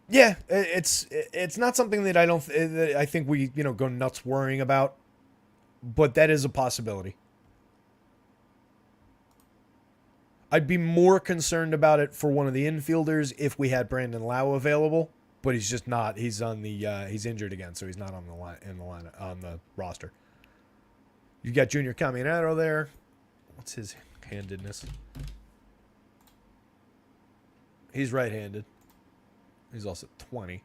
Yeah, it's not something that I think we go nuts worrying about, but that is a possibility. I'd be more concerned about it for one of the infielders if we had Brandon Lau available, but he's just not. He's on the he's injured again, so he's not on the roster. You got Junior Caminero there. What's his handedness? He's right-handed. He's also 20.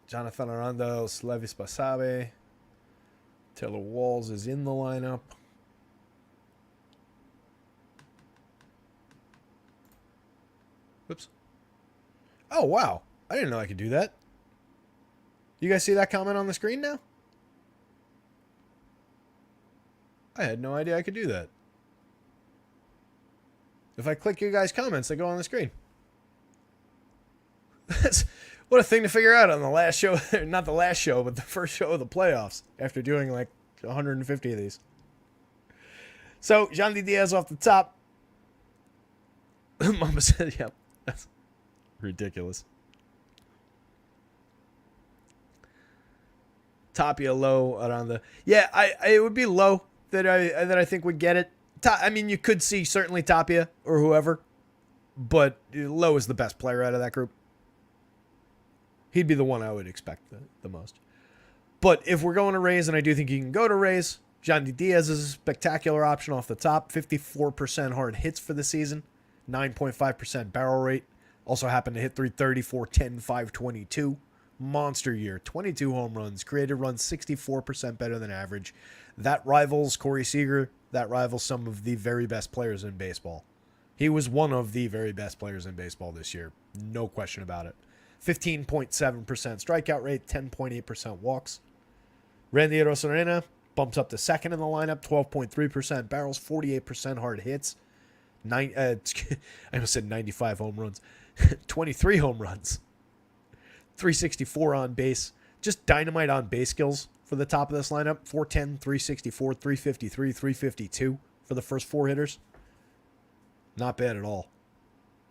Jonathan Arandos, Levis Basabe. Taylor Walls is in the lineup. Whoops. Oh, wow. I didn't know I could do that. You guys see that comment on the screen now? I had no idea I could do that. If I click your guys' comments, they go on the screen. What a thing to figure out on the last show. Not the last show, but the first show of the playoffs after doing like 150 of these. So, Yandy Diaz off the top. Mama said, yep. That's ridiculous. Tapia low around the... Yeah, it would be low that I think would get it. I mean, you could see certainly Tapia or whoever, but Lowe is the best player out of that group. He'd be the one I would expect the most. But if we're going to Rays, and I do think you can go to Rays, Yandy Diaz is a spectacular option off the top. 54% hard hits for the season. 9.5% barrel rate. Also happened to hit 330, 410, 522. Monster year. 22 home runs. Created runs 64% better than average. That rivals Corey Seager. That rivals some of the very best players in baseball. He was one of the very best players in baseball this year. No question about it. 15.7% strikeout rate, 10.8% walks. Randy Arozarena bumps up to second in the lineup, 12.3% barrels, 48% hard hits. I almost said 95 home runs. 23 home runs. 364 on base. Just dynamite on base skills for the top of this lineup. 410, 364, 353, 352 for the first four hitters. Not bad at all.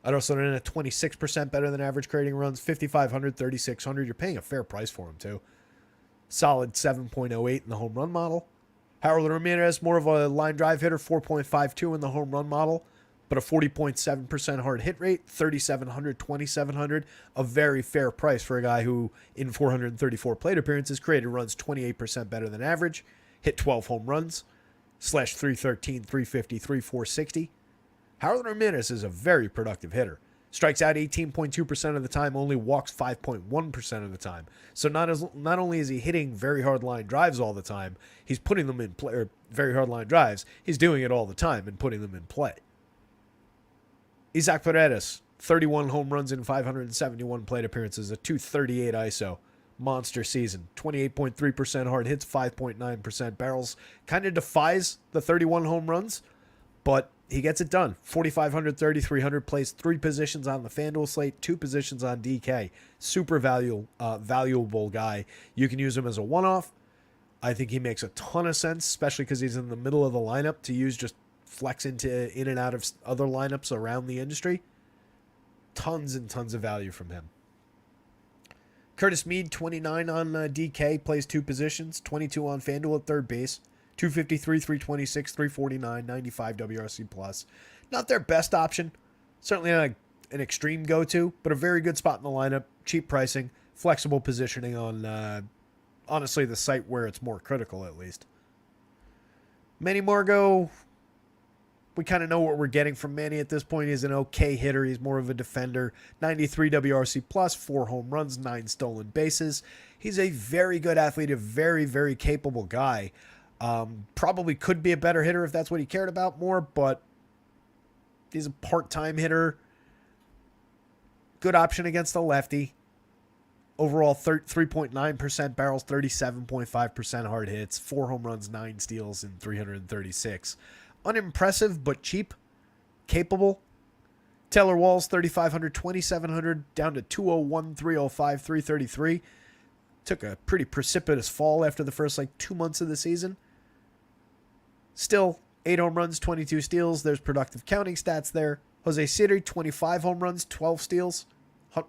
Arozarena 26% better than average creating runs. 5,500, 3,600. You're paying a fair price for him too. Solid 7.08 in the home run model. Harold Ramirez, more of a line drive hitter, 4.52 in the home run model, but a 40.7% hard hit rate, 3,700, 2,700. A very fair price for a guy who, in 434 plate appearances, created runs 28% better than average, hit 12 home runs, slash 313, 353, 460. Harold Ramirez is a very productive hitter. Strikes out 18.2% of the time, only walks 5.1% of the time. So not only is he hitting very hard line drives all the time, he's putting them in play, or very hard line drives. He's doing it all the time and putting them in play. Isaac Paredes, 31 home runs in 571 plate appearances, a 238 ISO. Monster season. 28.3% hard hits, 5.9% barrels. Kind of defies the 31 home runs, but he gets it done. 4,500, 3,300, plays 3 positions on the FanDuel slate, 2 positions on DK. Super valuable guy. You can use him as a one-off. I think he makes a ton of sense, especially because he's in the middle of the lineup to use, just flex into in and out of other lineups around the industry. Tons and tons of value from him. Curtis Mead, 29 on DK, plays 2 positions, 22 on FanDuel at third base. 253, 326, 349, 95 WRC plus. Not their best option. Certainly not an extreme go-to, but a very good spot in the lineup. Cheap pricing, flexible positioning on, honestly, the site where it's more critical, at least. Manny Margot, we kind of know what we're getting from Manny at this point. He's an okay hitter. He's more of a defender. 93 WRC plus, 4 home runs, 9 stolen bases. He's a very good athlete, a very, very capable guy. Probably could be a better hitter if that's what he cared about more, but he's a part-time hitter. Good option against the lefty. Overall, 3.9% barrels, 37.5% hard hits, 4 home runs, 9 steals, and 336. Unimpressive, but cheap. Capable. Taylor Walls, 3,500, 2,700, down to 201, 305, 333. Took a pretty precipitous fall after the first 2 months of the season. Still, 8 home runs, 22 steals. There's productive counting stats there. Jose Siri, 25 home runs, 12 steals,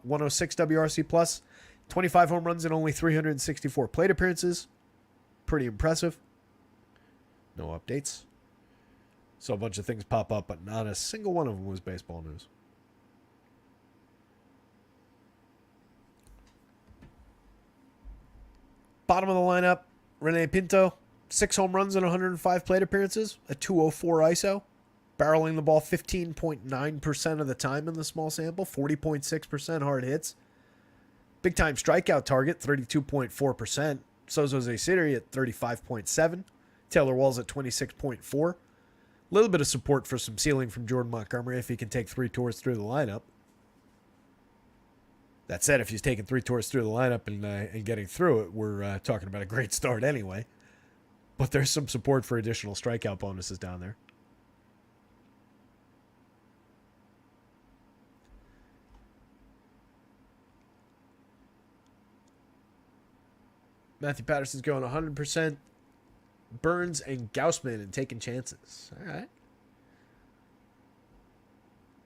106 WRC plus, 25 home runs in only 364 plate appearances. Pretty impressive. No updates. So a bunch of things pop up, but not a single one of them was baseball news. Bottom of the lineup, Rene Pinto, 6 home runs in 105 plate appearances, a 204 ISO, barreling the ball 15.9% of the time in the small sample, 40.6% hard hits. Big time strikeout target, 32.4%. So's Jose Siri at 35.7. Taylor Walls at 26.4. A little bit of support for some ceiling from Jordan Montgomery if he can take 3 tours through the lineup. That said, if he's taking 3 tours through the lineup and getting through it, we're talking about a great start anyway. But there's some support for additional strikeout bonuses down there. Matthew Patterson's going 100%. Burns and Gaussman and taking chances. All right.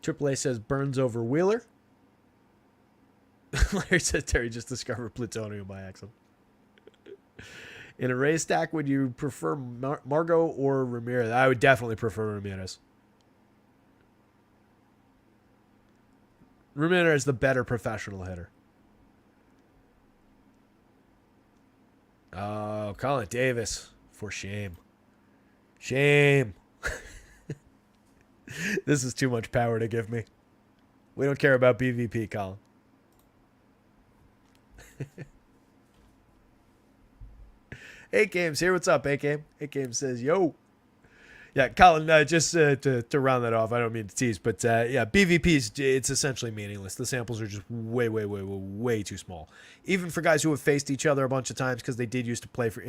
AAA says Burns over Wheeler. Larry says Terry just discovered plutonium by accident. In a Rays stack, would you prefer Margot or Ramirez? I would definitely prefer Ramirez. Ramirez is the better professional hitter. Oh, Colin Davis. For shame. Shame. This is too much power to give me. We don't care about BVP, Colin. Hey, Games here. What's up, A-Game? A-Game says, yo. Yeah, Colin, just to round that off, I don't mean to tease, but yeah, BVPs, it's essentially meaningless. The samples are just way too small. Even for guys who have faced each other a bunch of times, because they did used to play for,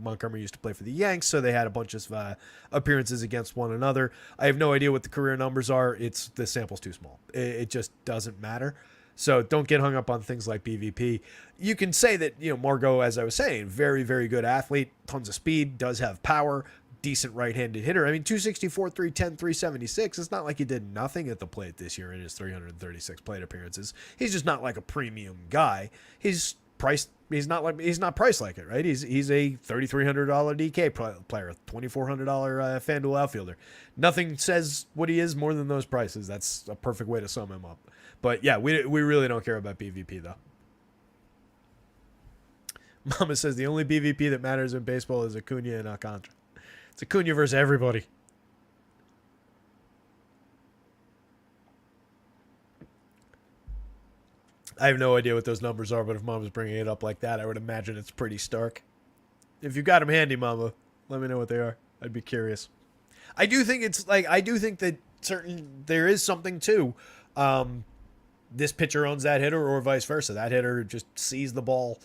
Montgomery used to play for the Yanks, so they had a bunch of appearances against one another. I have no idea what the career numbers are. The sample's too small. It just doesn't matter. So don't get hung up on things like BVP. You can say that, Margot, as I was saying, very, very good athlete, tons of speed, does have power, decent right-handed hitter. I mean, 264, 310, 376. It's not like he did nothing at the plate this year in his 336 plate appearances. He's just not like a premium guy. He's priced. He's not priced like it, right? He's a $3,300 DK player, $2,400 FanDuel outfielder. Nothing says what he is more than those prices. That's a perfect way to sum him up. But yeah, we really don't care about BVP though. Mama says the only BVP that matters in baseball is Acuna and Alcantara. It's Acuna versus everybody. I have no idea what those numbers are, but if Mama's bringing it up like that, I would imagine it's pretty stark. If you got them handy, Mama, let me know what they are. I'd be curious. I do think that there is something to this pitcher owns that hitter or vice versa. That hitter just sees the ball.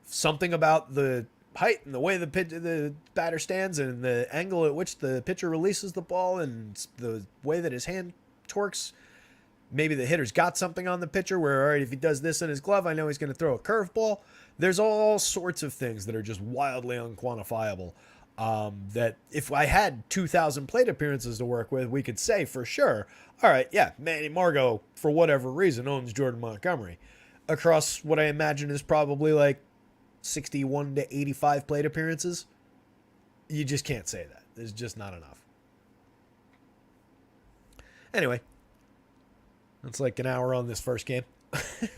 Something about the height and the way the batter stands and the angle at which the pitcher releases the ball and the way that his hand torques. Maybe the hitter's got something on the pitcher where, all right, if he does this in his glove, I know he's going to throw a curveball. There's all sorts of things that are just wildly unquantifiable. That if I had 2,000 plate appearances to work with, we could say for sure, all right, yeah, Manny Margot, for whatever reason, owns Jordan Montgomery. Across what I imagine is probably like 61 to 85 plate appearances, you just can't say that. There's just not enough. Anyway, that's like an hour on this first game. A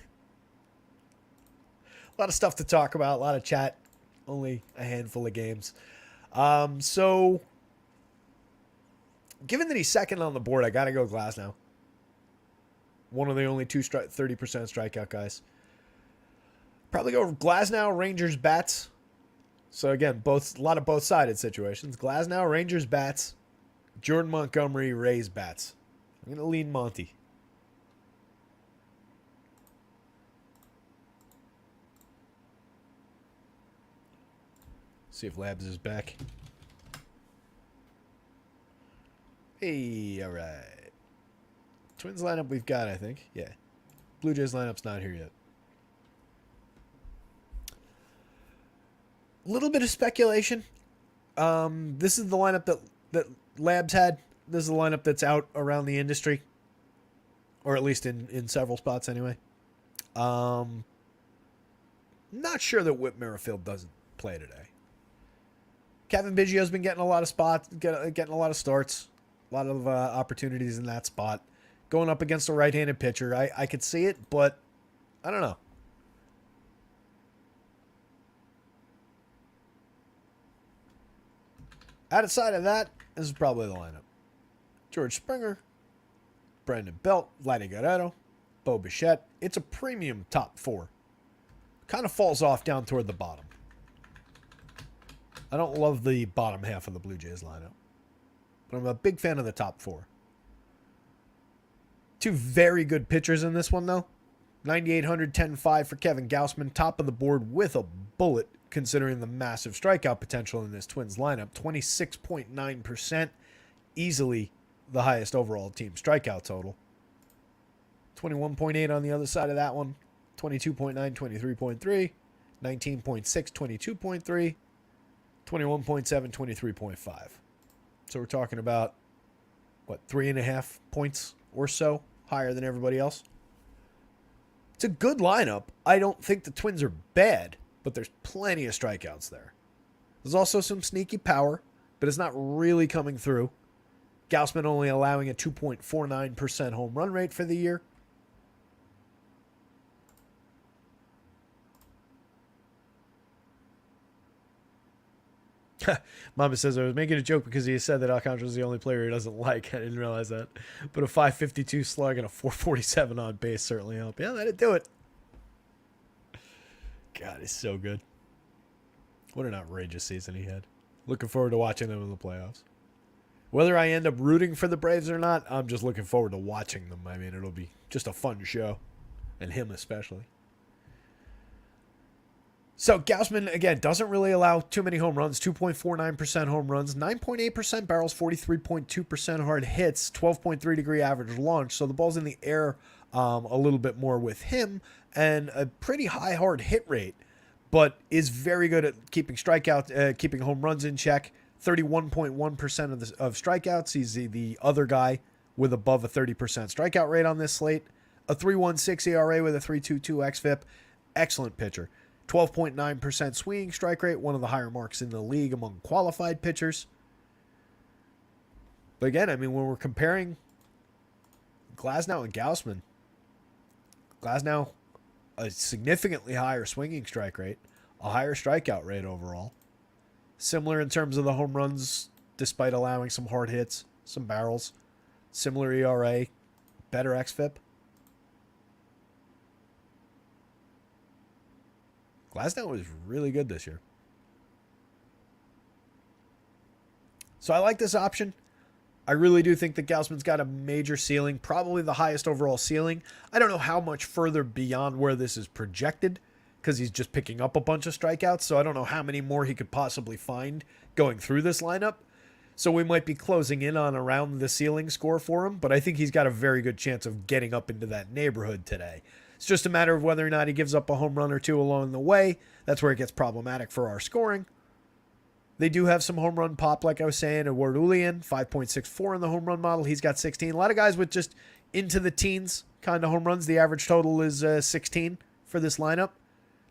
lot of stuff to talk about, a lot of chat, only a handful of games. So, given that he's second on the board, I got to go Glasnow. One of the only 30% strikeout guys. Probably go Glasnow, Rangers, bats. So again, a lot of both-sided situations. Glasnow, Rangers, bats. Jordan Montgomery, Rays, bats. I'm going to lean Monty. See if Labs is back. Hey, all right. Twins lineup we've got, I think. Yeah. Blue Jays lineup's not here yet. Little bit of speculation. This is the lineup that Labs had. This is the lineup that's out around the industry. Or at least in several spots anyway. Not sure that Whit Merrifield doesn't play today. Kevin Biggio's been getting a lot of spots, getting a lot of starts. A lot of opportunities in that spot. Going up against a right-handed pitcher. I could see it, but I don't know. Outside of that, this is probably the lineup. George Springer, Brandon Belt, Vladdy Guerrero, Bo Bichette. It's a premium top four. Kind of falls off down toward the bottom. I don't love the bottom half of the Blue Jays lineup. But I'm a big fan of the top four. Two very good pitchers in this one, though. 9,800, 10.5 for Kevin Gausman. Top of the board with a bullet, considering the massive strikeout potential in this Twins lineup. 26.9%. Easily the highest overall team strikeout total. 21.8 on the other side of that one. 22.9, 23.3. 19.6, 22.3. 21.7, 23.5. So we're talking about, 3.5 points or so higher than everybody else. It's a good lineup. I don't think the Twins are bad, but there's plenty of strikeouts there. There's also some sneaky power, but it's not really coming through. Gausman only allowing a 2.49% home run rate for the year. Mama says, I was making a joke because he said that Alcantara is the only player he doesn't like. I didn't realize that. But a 552 slug and a 447 on base certainly help. Yeah, that'd do it. God, he's so good. What an outrageous season he had. Looking forward to watching them in the playoffs. Whether I end up rooting for the Braves or not, I'm just looking forward to watching them. I mean, it'll be just a fun show. And him especially. So, Gausman, again, doesn't really allow too many home runs. 2.49% home runs, 9.8% barrels, 43.2% hard hits, 12.3 degree average launch. So the ball's in the air a little bit more with him, and a pretty high hard hit rate, but is very good at keeping keeping home runs in check. 31.1% of strikeouts. He's the other guy with above a 30% strikeout rate on this slate. A 3.16 ERA with a 3.22 xFIP. Excellent pitcher. 12.9% swinging strike rate, one of the higher marks in the league among qualified pitchers. But again, I mean, when we're comparing Glasnow and Gausman, Glasnow, a significantly higher swinging strike rate, a higher strikeout rate overall. Similar in terms of the home runs, despite allowing some hard hits, some barrels. Similar ERA, better xFIP. Glasnow was really good this year. So I like this option. I really do think that Gausman's got a major ceiling, probably the highest overall ceiling. I don't know how much further beyond where this is projected because he's just picking up a bunch of strikeouts, so I don't know how many more he could possibly find going through this lineup. So we might be closing in on around the ceiling score for him, but I think he's got a very good chance of getting up into that neighborhood today. It's just a matter of whether or not he gives up a home run or two along the way. That's where it gets problematic for our scoring. They do have some home run pop, like I was saying. Edward Julian, 5.64 in the home run model. He's got 16. A lot of guys with just into the teens kind of home runs. The average total is 16 for this lineup.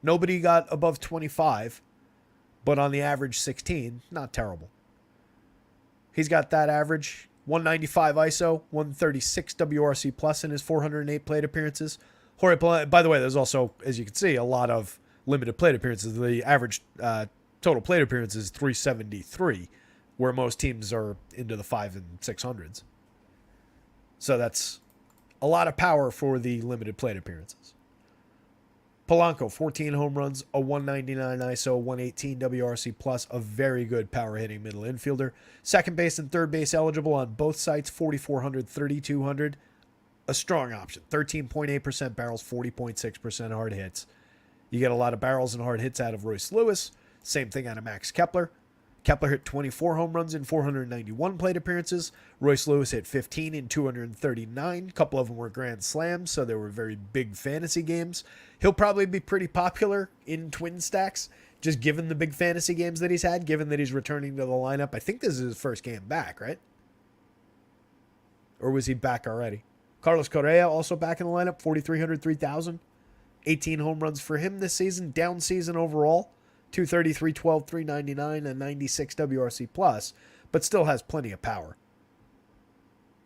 Nobody got above 25, but on the average 16, not terrible. He's got that average. 195 ISO, 136 WRC plus in his 408 plate appearances. By the way, there's also, as you can see, a lot of limited plate appearances. The average total plate appearance is 373, where most teams are into the 500s and 600s. So that's a lot of power for the limited plate appearances. Polanco, 14 home runs, a 199 ISO, 118 WRC plus, a very good power hitting middle infielder. Second base and third base eligible on both sites, 4,400, 3,200. A strong option. 13.8% barrels, 40.6% hard hits. You get a lot of barrels and hard hits out of Royce Lewis. Same thing out of Max Kepler. Kepler hit 24 home runs in 491 plate appearances. Royce Lewis hit 15 in 239. A couple of them were grand slams, so they were very big fantasy games. He'll probably be pretty popular in twin stacks, just given the big fantasy games that he's had, given that he's returning to the lineup. I think this is his first game back, right? Or was he back already? Carlos Correa also back in the lineup, 4,300, 3,000. 18 home runs for him this season. Down season overall. 230, 312, 399, and 96 WRC plus, but still has plenty of power.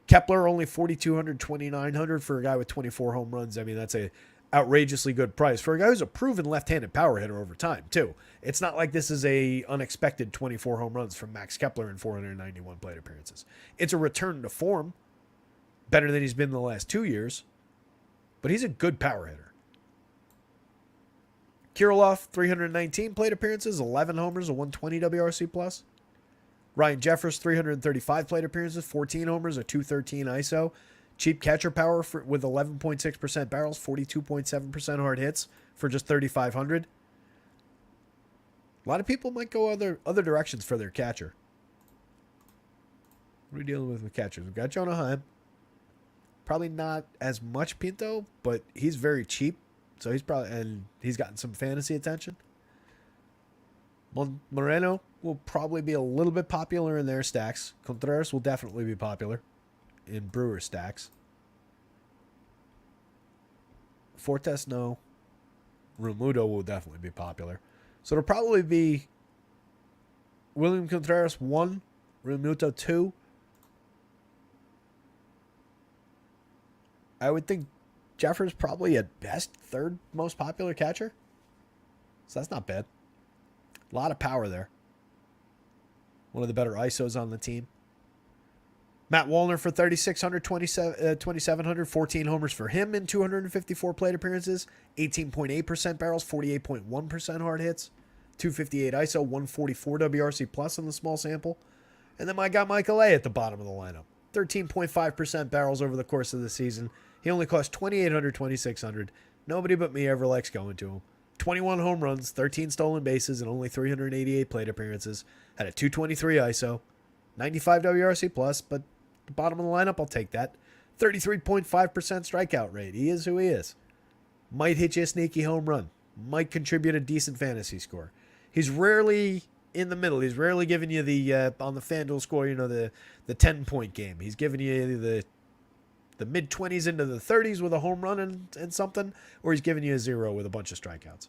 Kepler only 4,200, 2,900 for a guy with 24 home runs. I mean, that's a outrageously good price for a guy who's a proven left-handed power hitter over time, too. It's not like this is a unexpected 24 home runs from Max Kepler in 491 plate appearances. It's a return to form, better than he's been in the last 2 years, but he's a good power hitter. Kirilloff, 319 plate appearances, 11 homers, a 120 WRC plus. Ryan Jeffers, 335 plate appearances, 14 homers, a 213 ISO. Cheap catcher power with 11.6% barrels, 42.7% hard hits for just 3,500. A lot of people might go other directions for their catcher. What are we dealing with catchers? We've got Jonah Heim. Probably not as much Pinto, but he's very cheap. So he's gotten some fantasy attention. Moreno will probably be a little bit popular in their stacks. Contreras will definitely be popular in Brewer stacks. Fortes, no. Realmuto will definitely be popular. So it'll probably be William Contreras 1, Realmuto 2. I would think Jeffers probably at best third most popular catcher. So that's not bad. A lot of power there. One of the better ISOs on the team. Matt Wallner for 3,600, 2,700, 14 homers for him in 254 plate appearances, 18.8% barrels, 48.1% hard hits, 258 ISO, 144 WRC plus on the small sample. And then my guy Michael A at the bottom of the lineup, 13.5% barrels over the course of the season. He only cost 2,800, 2,600. Nobody but me ever likes going to him. 21 home runs, 13 stolen bases, and only 388 plate appearances. Had a 223 ISO, 95 WRC plus, but the bottom of the lineup, I'll take that. 33.5% strikeout rate. He is who he is. Might hit you a sneaky home run. Might contribute a decent fantasy score. He's rarely in the middle. He's rarely giving you the, on the FanDuel score, the 10-point game. He's giving you the mid-20s into the 30s with a home run and something, or he's giving you a 0 with a bunch of strikeouts.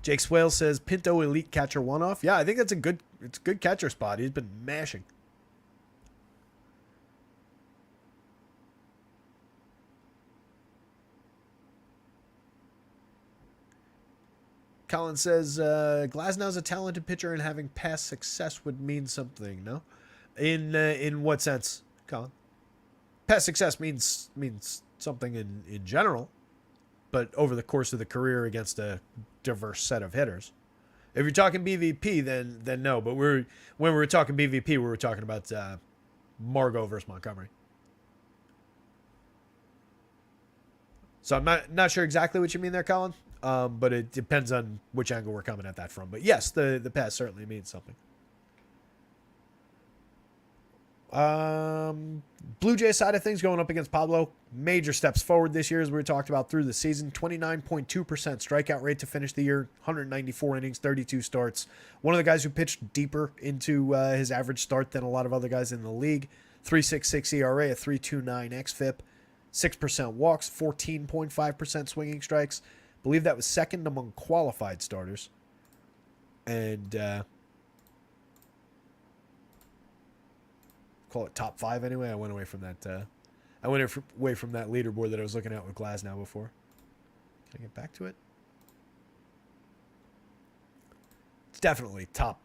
Jake Swale says, Pinto elite catcher one-off. Yeah, I think it's a good catcher spot. He's been mashing. Colin says, Glasnow's a talented pitcher and having past success would mean something, no? In what sense, Colin? Past success means something in general, but over the course of the career against a diverse set of hitters. If you're talking BVP, then no. But when we were talking BVP, we were talking about Margot versus Montgomery. So I'm not sure exactly what you mean there, Colin. But it depends on which angle we're coming at that from. But yes, the past certainly means something. Blue Jays side of things going up against Pablo. Major steps forward this year, as we talked about through the season. 29.2% strikeout rate to finish the year. 194 innings, 32 starts. One of the guys who pitched deeper into his average start than a lot of other guys in the league. 3.66 ERA, a 3.29 xFIP. 6% walks, 14.5% swinging strikes. Believe that was second among qualified starters. And call it top 5 anyway. I went away from that. I went away from that leaderboard that I was looking at with Glasnow before. Can I get back to it? It's definitely top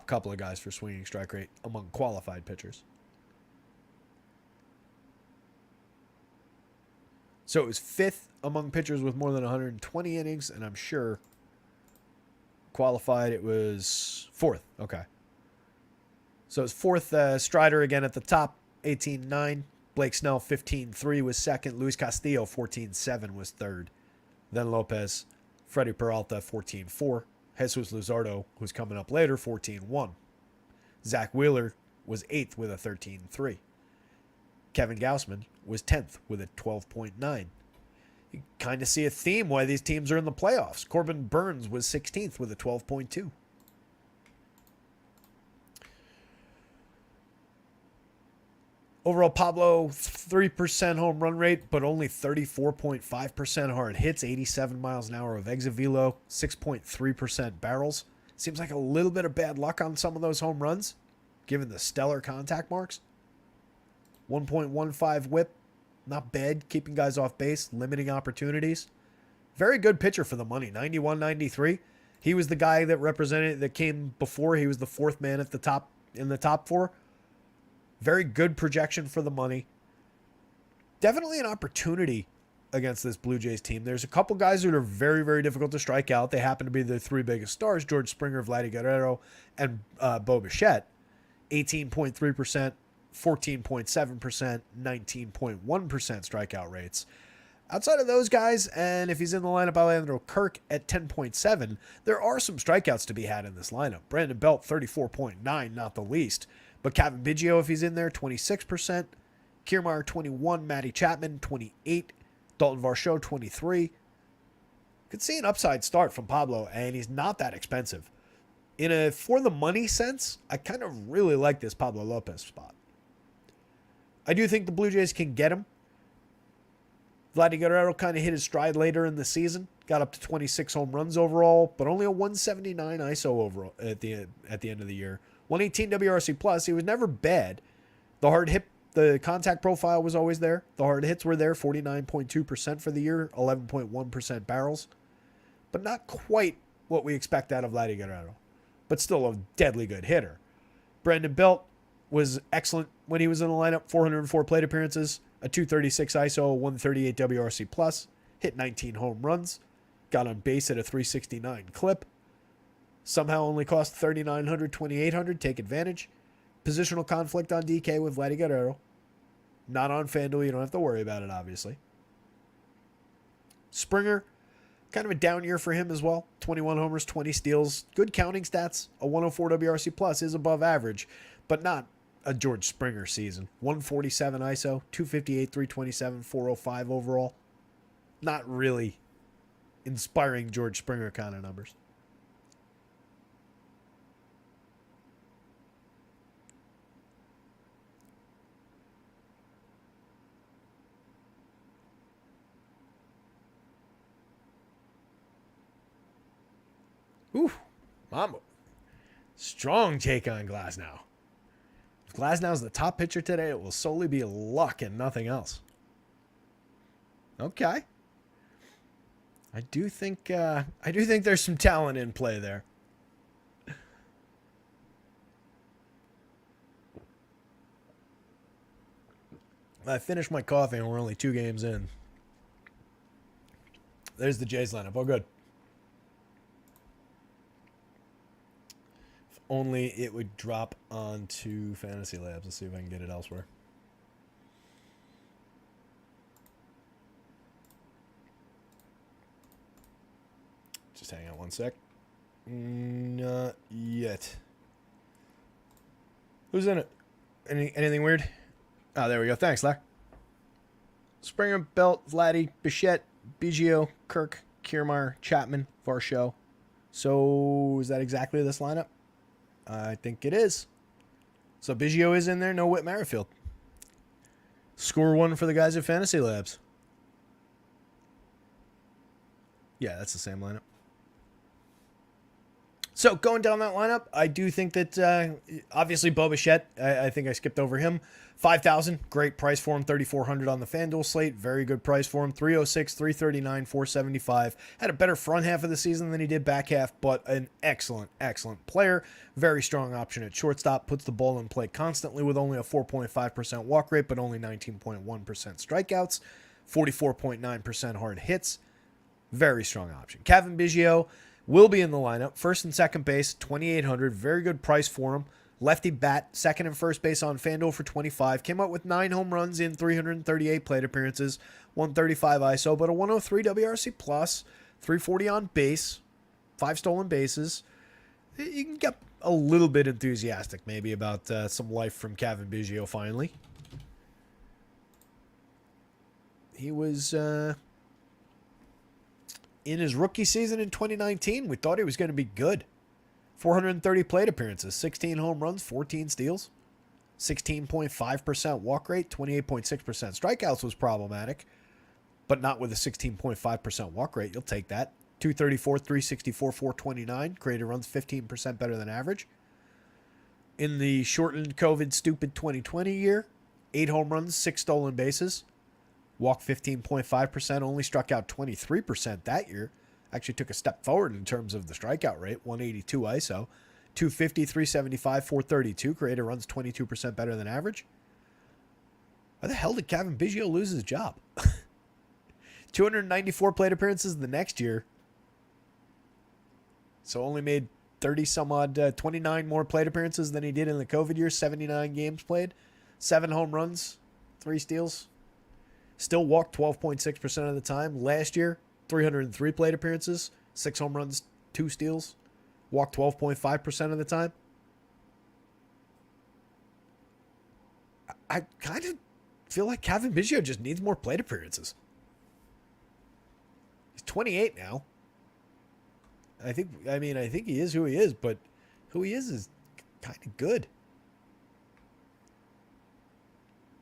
couple of guys for swinging strike rate among qualified pitchers. So it was 5th among pitchers with more than 120 innings, and I'm sure qualified it was 4th. Okay. So it's 4th, Strider again at the top, 18.9. Blake Snell, 15.3 was second. Luis Castillo, 14.7 was third. Then Lopez, Freddie Peralta, 14.4. Jesus Luzardo, who's coming up later, 14.1. Zach Wheeler was 8th with a 13.3. Kevin Gausman was 10th with a 12.9. You kind of see a theme why these teams are in the playoffs. Corbin Burns was 16th with a 12.2. Overall, Pablo, 3% home run rate, but only 34.5% hard hits, 87 miles an hour of exit velo, 6.3% barrels. Seems like a little bit of bad luck on some of those home runs, given the stellar contact marks. 1.15 whip, not bad, keeping guys off base, limiting opportunities. Very good pitcher for the money, 91, 93. He was the guy that came before. He was the 4th man at the top in the top 4. Very good projection for the money. Definitely an opportunity against this Blue Jays team. There's a couple guys that are very, very difficult to strike out. They happen to be the 3 biggest stars, George Springer, Vladdy Guerrero, and Bo Bichette. 18.3%, 14.7%, 19.1% strikeout rates. Outside of those guys, and if he's in the lineup, Alejandro Kirk at 10.7, there are some strikeouts to be had in this lineup. Brandon Belt, 34.9, not the least. But Kevin Biggio, if he's in there, 26%. Kiermaier, 21. Matty Chapman, 28. Dalton Varsho, 23. Could see an upside start from Pablo, and he's not that expensive. In a for the money sense, I kind of really like this Pablo Lopez spot. I do think the Blue Jays can get him. Vladdy Guerrero kind of hit his stride later in the season. Got up to 26 home runs overall, but only a 179 ISO overall at the end of the year. 118 WRC plus. He was never bad. The contact profile was always there. The hard hits were there, 49.2% for the year, 11.1% barrels. But not quite what we expect out of Vladdy Guerrero. but still a deadly good hitter. Brandon Belt was excellent when he was in the lineup. 404 plate appearances, a 236 ISO, 138 WRC plus, hit 19 home runs, got on base at a 369 clip. Somehow only cost 3,900, 2,800. Take advantage. Positional conflict on DK with Vladdy Guerrero. Not on FanDuel. You don't have to worry about it, obviously. Springer, kind of a down year for him as well. 21 homers, 20 steals. Good counting stats. A 104 WRC plus is above average, but not a George Springer season. 147 ISO, 258, 327, 405 overall. Not really inspiring George Springer kind of numbers. Ooh, Mamba. Strong take on Glasnow. If Glasnow's the top pitcher today, it will solely be luck and nothing else. Okay. I do think there's some talent in play there. I finished my coffee and we're only 2 games in. There's the Jays lineup. Oh, good. If only it would drop onto Fantasy Labs. Let's see if I can get it elsewhere. Just hang on one sec. Not yet. Who's in it? Anything weird? Oh, there we go. Thanks, Larry. Springer, Belt, Vladdy, Bichette, Biggio, Kirk, Kiermaier, Chapman, Varsho. So is that exactly this lineup? I think it is. So Biggio is in there. No Whit Merrifield. Score 1 for the guys at Fantasy Labs. Yeah, that's the same lineup. So going down that lineup, I do think that obviously Bo Bichette, I think I skipped over him. 5,000, great price for him. 3,400 on the FanDuel slate, very good price for him. 306, 339, 475. Had a better front half of the season than he did back half, but an excellent, excellent player. Very strong option at shortstop. Puts the ball in play constantly with only a 4.5% walk rate, but only 19.1% strikeouts. 44.9% hard hits. Very strong option. Kevin Biggio will be in the lineup. First and second base, 2,800. Very good price for him. Lefty bat, second and first base on FanDuel for 25. Came out with 9 home runs in 338 plate appearances, 135 ISO, but a 103 WRC plus, 340 on base, 5 stolen bases. You can get a little bit enthusiastic maybe about some life from Kevin Biggio finally. He was in his rookie season in 2019, we thought he was going to be good. 430 plate appearances, 16 home runs, 14 steals, 16.5% walk rate, 28.6% strikeouts was problematic, but not with a 16.5% walk rate. You'll take that. 234, 364, 429. Created runs 15% better than average. In the shortened COVID stupid 2020 year, 8 home runs, 6 stolen bases. Walked 15.5%, only struck out 23% that year. Actually took a step forward in terms of the strikeout rate, 182 ISO. 250, 375, 432. Created runs 22% better than average. Why the hell did Kevin Biggio lose his job? 294 plate appearances the next year. So only made 30 some odd, 29 more plate appearances than he did in the COVID year. 79 games played. 7 home runs, 3 steals. Still walked 12.6% of the time. Last year, 303 plate appearances, 6 home runs, 2 steals. Walked 12.5% of the time. I kind of feel like Kevin Biggio just needs more plate appearances. He's 28 now. I think he is who he is, but who he is kind of good.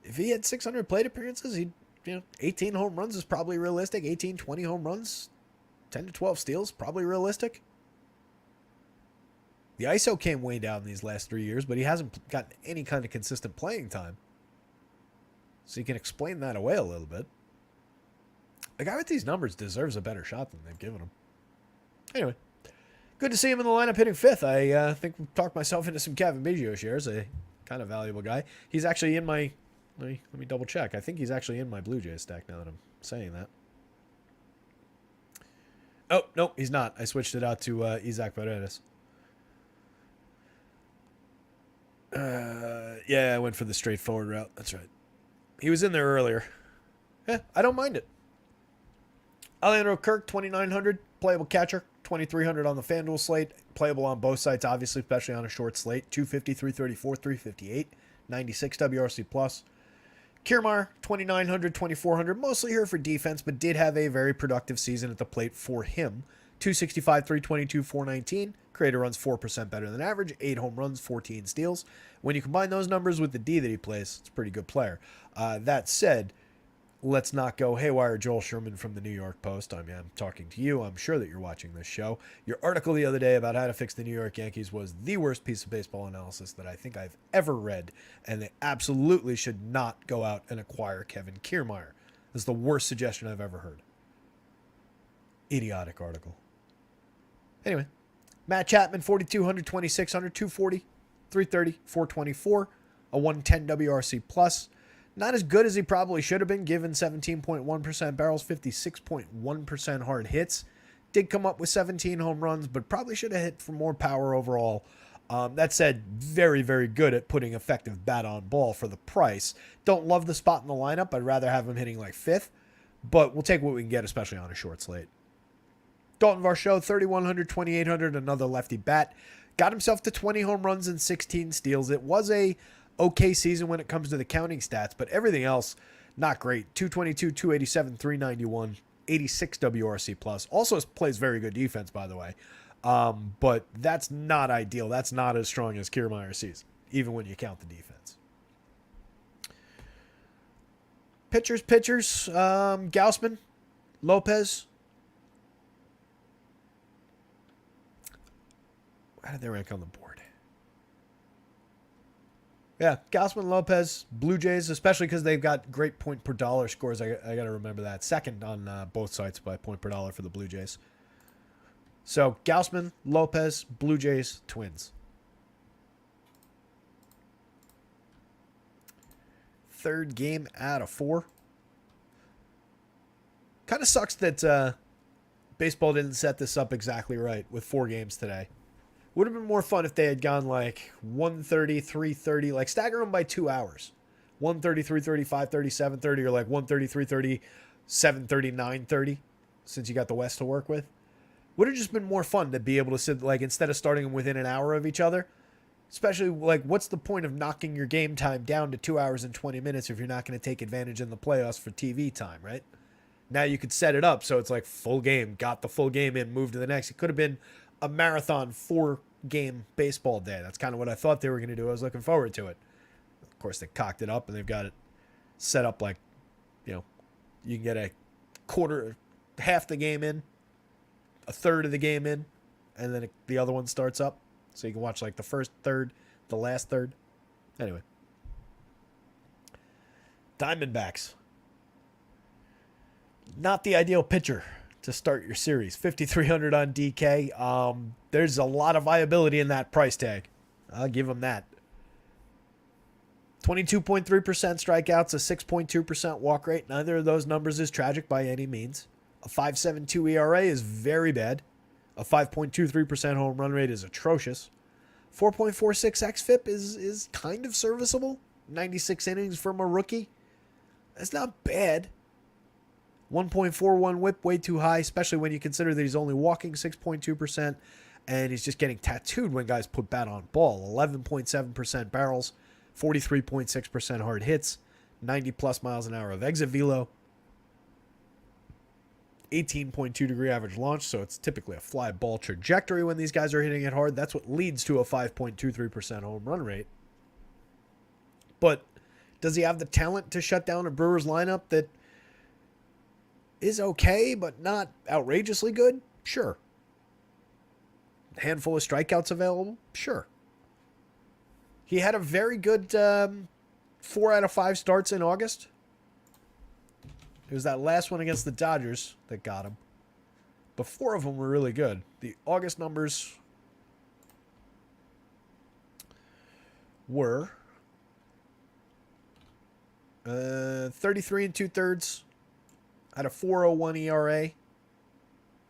If he had 600 plate appearances, 18 home runs is probably realistic. 18, 20 home runs, 10 to 12 steals, probably realistic. The ISO came way down these last 3 years, but he hasn't gotten any kind of consistent playing time. So you can explain that away a little bit. The guy with these numbers deserves a better shot than they've given him. Anyway, Good to see him in the lineup hitting fifth. I think we talked myself into some Kevin Biggio shares. A kind of valuable guy. He's actually in my... Let me double check. I think he's actually in my Blue Jays stack now that I'm saying that. Oh, no, he's not. I switched it out to Isaac Paredes. Yeah, I went for the straightforward route. That's right. He was in there earlier. Yeah, I don't mind it. Alejandro Kirk, 2,900. Playable catcher. 2,300 on the FanDuel slate. Playable on both sites, obviously, especially on a short slate. 250, 334, 358. 96 WRC+. plus. Kiermaier, 2,900, 2,400. Mostly here for defense, but did have a very productive season at the plate for him. 265, 322, 419. Creator runs 4% better than average. 8 home runs, 14 steals. When you combine those numbers with the D that he plays, it's a pretty good player. That said, let's not go haywire. Joel Sherman from the New York Post. I mean, I'm talking to you. I'm sure that you're watching this show. Your article the other day about how to fix the New York Yankees was the worst piece of baseball analysis that I think I've ever read, and they absolutely should not go out and acquire Kevin Kiermaier. This is the worst suggestion I've ever heard. Idiotic article. Anyway, Matt Chapman, 4,200, 2,600, 240, 330, 424, a 110 WRC+. plus. Not as good as he probably should have been, given 17.1% barrels, 56.1% hard hits. Did come up with 17 home runs, but probably should have hit for more power overall. That said, very, very good at putting effective bat on ball for the price. Don't love the spot in the lineup. I'd rather have him hitting like fifth, but we'll take what we can get, especially on a short slate. Dalton Varsho, 3,100, 2,800, another lefty bat. Got himself to 20 home runs and 16 steals. It was a okay season when it comes to the counting stats, but everything else, not great. 222, 287, 391, 86 WRC+. plus. Also plays very good defense, by the way. But that's not ideal. That's not as strong as Kiermaier's season, even when you count the defense. Pitchers. Gausman, Lopez. How did they rank on the board? Yeah, Gausman, Lopez, Blue Jays, especially because they've got great point per dollar scores. I got to remember that. Second on both sites by point per dollar for the Blue Jays. So Gausman, Lopez, Blue Jays, Twins. Third game out of 4. Kind of sucks that baseball didn't set this up exactly right with 4 games today. Would have been more fun if they had gone like 1:30, 3:30, like stagger them by 2 hours. 1:30, 3:30, 5:30, 7:30, or like 1:30, 3:30, 7:30, 9:30, since you got the West to work with. Would have just been more fun to be able to sit, like, instead of starting them within an hour of each other. Especially, like, what's the point of knocking your game time down to 2 hours and 20 minutes if you're not going to take advantage in the playoffs for TV time, right? Now you could set it up so it's like full game, got the full game in, move to the next. It could have been a marathon 4-game baseball day. That's kind of what I thought they were going to do. I was looking forward to it. Of course, they cocked it up, and they've got it set up like, you know, you can get a quarter, half the game in, a third of the game in, and then the other one starts up. So you can watch like the first third, the last third. Anyway. Diamondbacks. Not the ideal pitcher to start your series. 5,300 on DK. There's a lot of viability in that price tag. I'll give him that. 22.3% strikeouts, a 6.2% walk rate. Neither of those numbers is tragic by any means. A 5.72 ERA is very bad. A 5.23% home run rate is atrocious. 4.46 xFIP is kind of serviceable. 96 innings from a rookie. That's not bad. 1.41 whip, way too high, especially when you consider that he's only walking 6.2%, and he's just getting tattooed when guys put bat on ball. 11.7% barrels, 43.6% hard hits, 90-plus miles an hour of exit velo, 18.2 degree average launch, so it's typically a fly ball trajectory when these guys are hitting it hard. That's what leads to a 5.23% home run rate. But does he have the talent to shut down a Brewers lineup that is okay, but not outrageously good? Sure. Handful of strikeouts available? Sure. He had a very good 4 out of 5 starts in August. It was that last one against the Dodgers that got him. but 4 of them were really good. The August numbers were 33 and 2/3 at a 4.01 ERA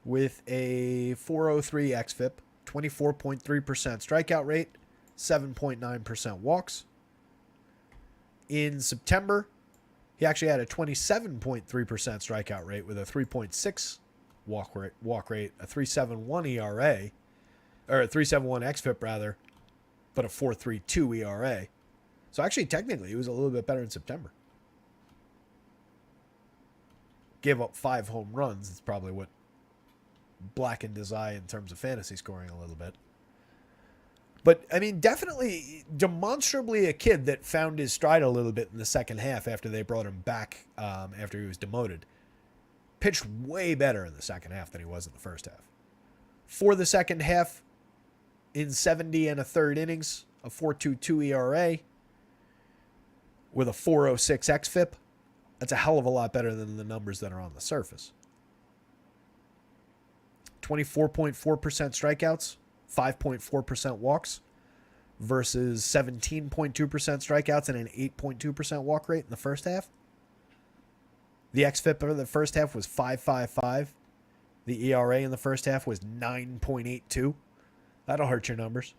with a 4.03 xFIP, 24.3% strikeout rate, 7.9% walks. In September, he actually had a 27.3% strikeout rate with a 3.6 walk rate, a 3.71 ERA, or a 3.71 xFIP rather, but a 4.32 ERA. So actually, technically, he was a little bit better in September. Gave up 5 home runs. It's probably what blackened his eye in terms of fantasy scoring a little bit. But, I mean, definitely, demonstrably a kid that found his stride a little bit in the second half after they brought him back after he was demoted. Pitched way better in the second half than he was in the first half. For the second half, in 70 and a third innings, a 4.22 ERA with a 4.06 xFIP. That's a hell of a lot better than the numbers that are on the surface. 24.4% strikeouts, 5.4% walks versus 17.2% strikeouts and an 8.2% walk rate in the first half. The xFIP of the first half was 5.55. The ERA in the first half was 9.82. That'll hurt your numbers.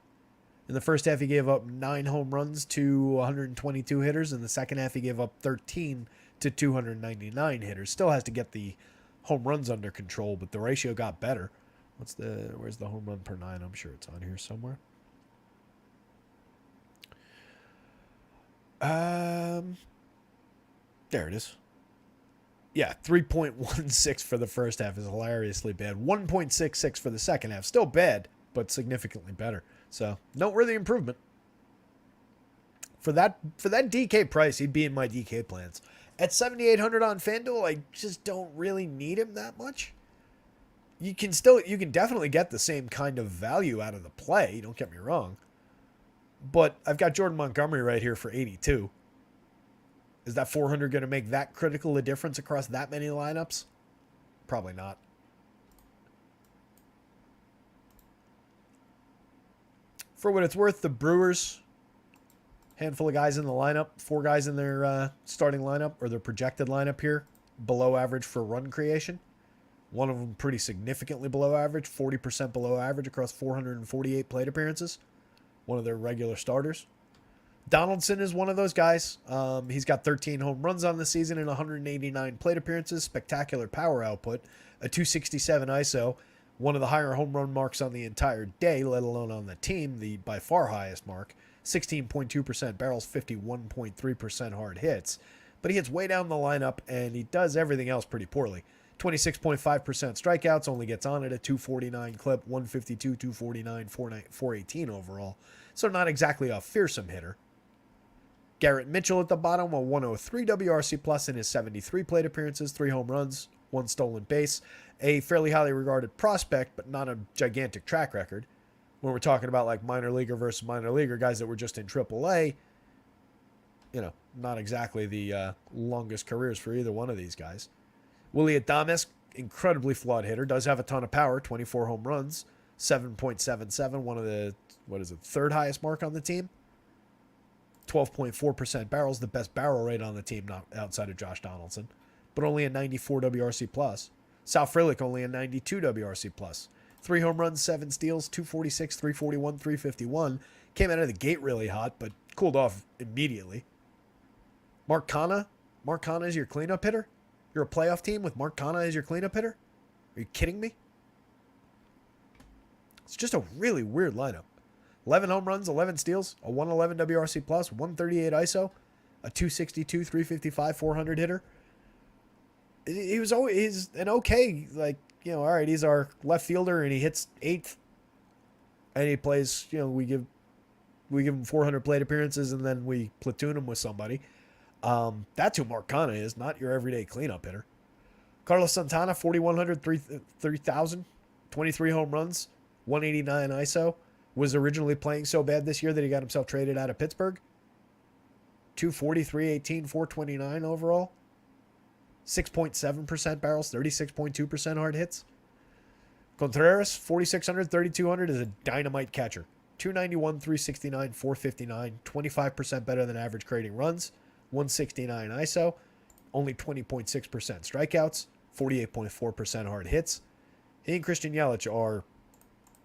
In the first half, he gave up 9 home runs to 122 hitters. In the second half, he gave up 13 to 299 hitters. Still has to get the home runs under control, but the ratio got better. Where's the home run per 9? I'm sure it's on here somewhere. There it is. Yeah, 3.16 for the first half is hilariously bad. 1.66 for the second half. Still bad, but significantly better. So, noteworthy improvement. For that DK price, he'd be in my DK plans. At 7,800 on FanDuel, I just don't really need him that much. You can definitely get the same kind of value out of the play, don't get me wrong. But I've got Jordan Montgomery right here for 82. Is that 400 going to make that critical a difference across that many lineups? Probably not. For what it's worth, the Brewers, handful of guys in the lineup, 4 guys in their starting lineup or their projected lineup here, below average for run creation. One of them pretty significantly below average, 40% below average across 448 plate appearances. One of their regular starters. Donaldson is one of those guys. He's got 13 home runs on the season and 189 plate appearances, spectacular power output, a 267 ISO, one of the higher home run marks on the entire day, let alone on the team, the by far highest mark, 16.2% barrels, 51.3% hard hits. But he hits way down the lineup, and he does everything else pretty poorly. 26.5% strikeouts, only gets on at a 249 clip, 152, 249, 418 overall. So not exactly a fearsome hitter. Garrett Mitchell at the bottom, a 103 WRC plus in his 73 plate appearances, 3 home runs, 1 stolen base. A fairly highly regarded prospect, but not a gigantic track record. When we're talking about like minor leaguer versus minor leaguer, guys that were just in AAA, not exactly the longest careers for either one of these guys. Willie Adames, incredibly flawed hitter, does have a ton of power, 24 home runs, 7.77, one of the, third highest mark on the team. 12.4% barrels, the best barrel rate on the team, not outside of Josh Donaldson, but only a 94 WRC plus. Sal Frelick only a 92 WRC plus. 3 home runs, 7 steals, 246, 341, 351. Came out of the gate really hot, but cooled off immediately. Mark Canha is your cleanup hitter? You're a playoff team with Mark Canha as your cleanup hitter? Are you kidding me? It's just a really weird lineup. 11 home runs, 11 steals, a 111 WRC plus, 138 ISO, a 262, 355, 400 hitter. He's an okay, all right, he's our left fielder and he hits 8th. And he plays, we give him 400 plate appearances and then we platoon him with somebody. That's who Mark Canha is, not your everyday cleanup hitter. Carlos Santana, 4,100, 3,000, 23 home runs, 189 ISO. Was originally playing so bad this year that he got himself traded out of Pittsburgh. 240, 318, 429 overall. 6.7% barrels, 36.2% hard hits. Contreras, 4,600, 3,200 is a dynamite catcher. 291, 369, 459, 25% better than average creating runs, 169 ISO, only 20.6% strikeouts, 48.4% hard hits. He and Christian Yelich are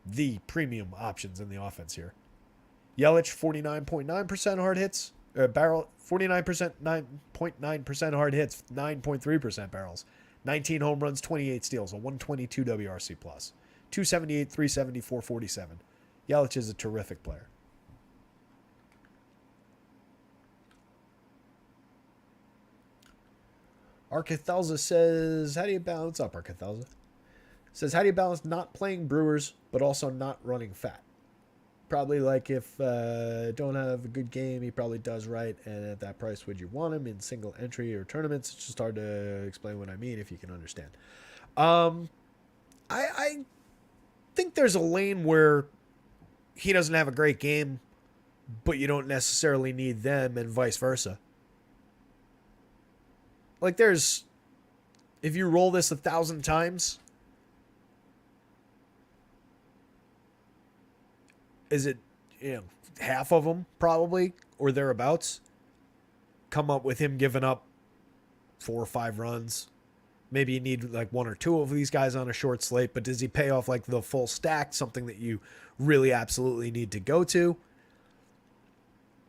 the premium options in the offense here. Yelich, 49.9% hard hits, barrel, 49%, 9.9% hard hits, 9.3% barrels, 19 home runs, 28 steals, a 122 WRC plus, 278, 370, 447. Yelich is a terrific player. Arcathalza says, how do you balance up, Arcathalza? Says, how do you balance not playing Brewers, but also not running fat? Probably like if don't have a good game, he probably does right. And at that price, would you want him in single entry or tournaments? It's just hard to explain what I mean if you can understand. I think there's a lane where he doesn't have a great game, but you don't necessarily need them and vice versa. Like there's, if you roll this 1,000 times, is it, half of them probably or thereabouts come up with him giving up 4 or 5 runs. Maybe you need like 1 or 2 of these guys on a short slate, but does he pay off like the full stack, something that you really absolutely need to go to?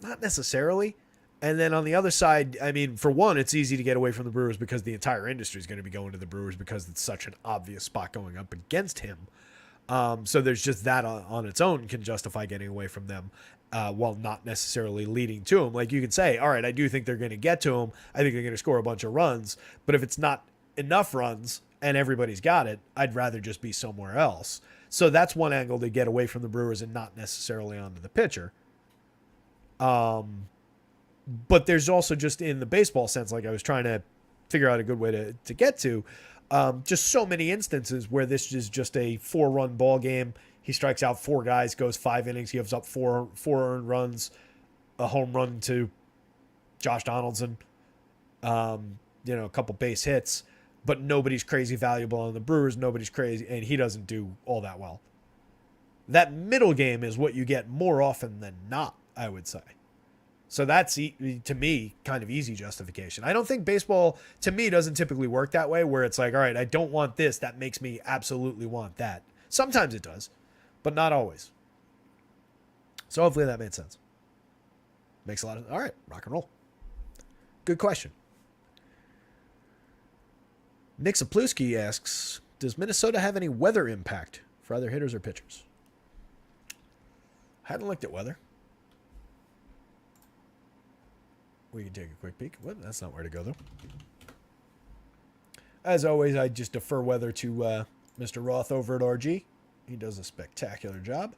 Not necessarily. And then on the other side, I mean, for one, it's easy to get away from the Brewers because the entire industry is going to be going to the Brewers because it's such an obvious spot going up against him. So there's just that on its own can justify getting away from them while not necessarily leading to him. Like you can say, all right, I do think they're going to get to him. I think they're going to score a bunch of runs. But if it's not enough runs and everybody's got it, I'd rather just be somewhere else. So that's one angle to get away from the Brewers and not necessarily onto the pitcher. But there's also just in the baseball sense, like I was trying to figure out a good way to get to, just so many instances where this is just a 4-run ball game. He strikes out 4 guys, goes 5 innings, gives up 4 earned runs, a home run to Josh Donaldson, a couple base hits, but nobody's crazy valuable on the Brewers. Nobody's crazy, and he doesn't do all that well. That middle game is what you get more often than not, I would say. So that's, to me, kind of easy justification. I don't think baseball, to me, doesn't typically work that way, where it's like, all right, I don't want this. That makes me absolutely want that. Sometimes it does, but not always. So hopefully that made sense. Makes a lot of, all right, rock and roll. Good question. Nick Zapluski asks, does Minnesota have any weather impact for either hitters or pitchers? I hadn't looked at weather. We can take a quick peek. Well, that's not where to go, though. As always, I just defer weather to Mr. Roth over at RG. He does a spectacular job.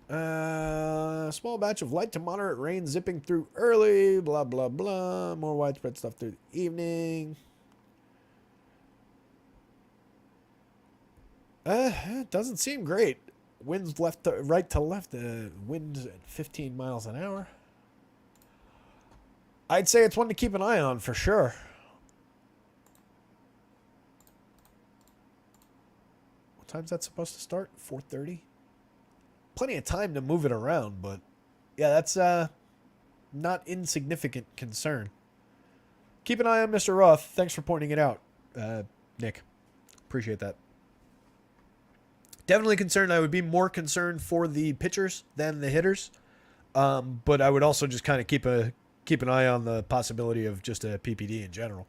Small batch of light to moderate rain zipping through early. Blah, blah, blah. More widespread stuff through the evening. It doesn't seem great. Winds right to left. Winds at 15 miles an hour. I'd say it's one to keep an eye on for sure. What time's that supposed to start? 4:30? Plenty of time to move it around, but yeah, that's not insignificant concern. Keep an eye on Mr. Roth. Thanks for pointing it out, Nick. Appreciate that. Definitely concerned. I would be more concerned for the pitchers than the hitters. But I would also just kind of keep an eye on the possibility of just a PPD in general.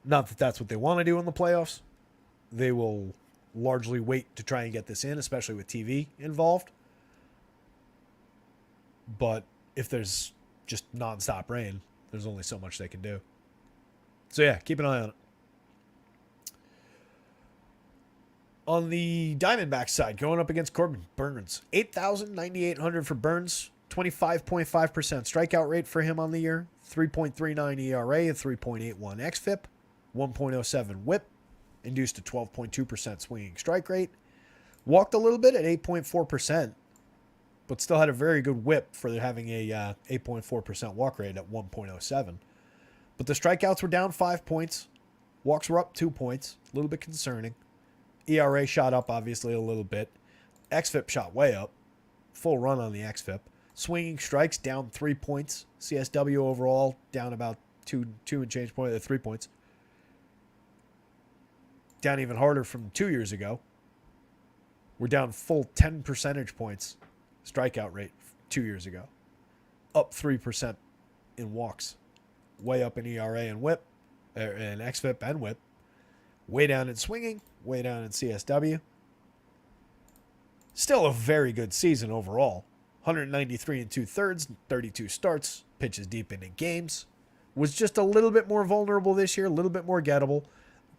Not that that's what they want to do in the playoffs. They will largely wait to try and get this in, especially with TV involved. But if there's just nonstop rain, there's only so much they can do. So yeah, keep an eye on it. On the Diamondback side, going up against Corbin Burns, 8,000, 9,800 for Burns, 25.5% strikeout rate for him on the year, 3.39 ERA, a 3.81 xFIP, 1.07 WHIP, induced a 12.2% swinging strike rate, walked a little bit at 8.4%, but still had a very good WHIP for having a 8.4% walk rate at 1.07. But the strikeouts were down 5 points. Walks were up 2 points. A little bit concerning. ERA shot up, obviously, a little bit. XFIP shot way up. Full run on the XFIP. Swinging strikes down 3 points. CSW overall down about 2 and change point, 3 points. Down even harder from 2 years ago. We're down full 10 percentage points strikeout rate 2 years ago. Up 3% in walks. Way up in ERA and whip, and XFIP and whip. Way down in swinging, way down in CSW. Still a very good season overall. 193 and 2/3, 32 starts, pitches deep into games. Was just a little bit more vulnerable this year, a little bit more gettable.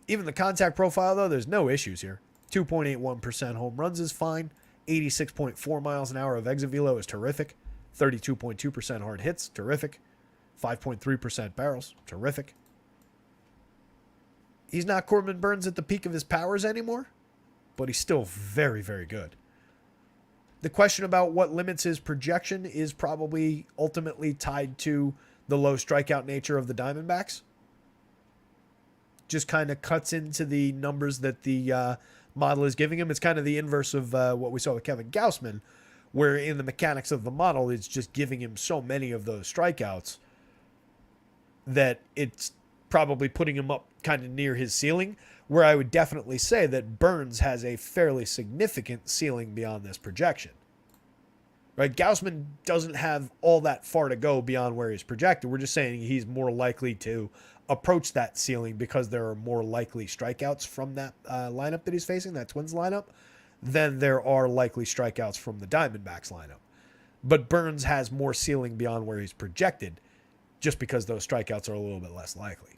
Even the contact profile, though, there's no issues here. 2.81% home runs is fine. 86.4 miles an hour of exit velo is terrific. 32.2% hard hits, terrific. 5.3% barrels, terrific. He's not Corbin Burnes at the peak of his powers anymore, but he's still very, very good. The question about what limits his projection is probably ultimately tied to the low strikeout nature of the Diamondbacks. Just kind of cuts into the numbers that the model is giving him. It's kind of the inverse of what we saw with Kevin Gausman, where in the mechanics of the model, it's just giving him so many of those strikeouts that it's probably putting him up kind of near his ceiling, where I would definitely say that Burnes has a fairly significant ceiling beyond this projection. Right? Gausman doesn't have all that far to go beyond where he's projected. We're just saying he's more likely to approach that ceiling because there are more likely strikeouts from that lineup that he's facing, that Twins lineup, than there are likely strikeouts from the Diamondbacks lineup. But Burnes has more ceiling beyond where he's projected just because those strikeouts are a little bit less likely.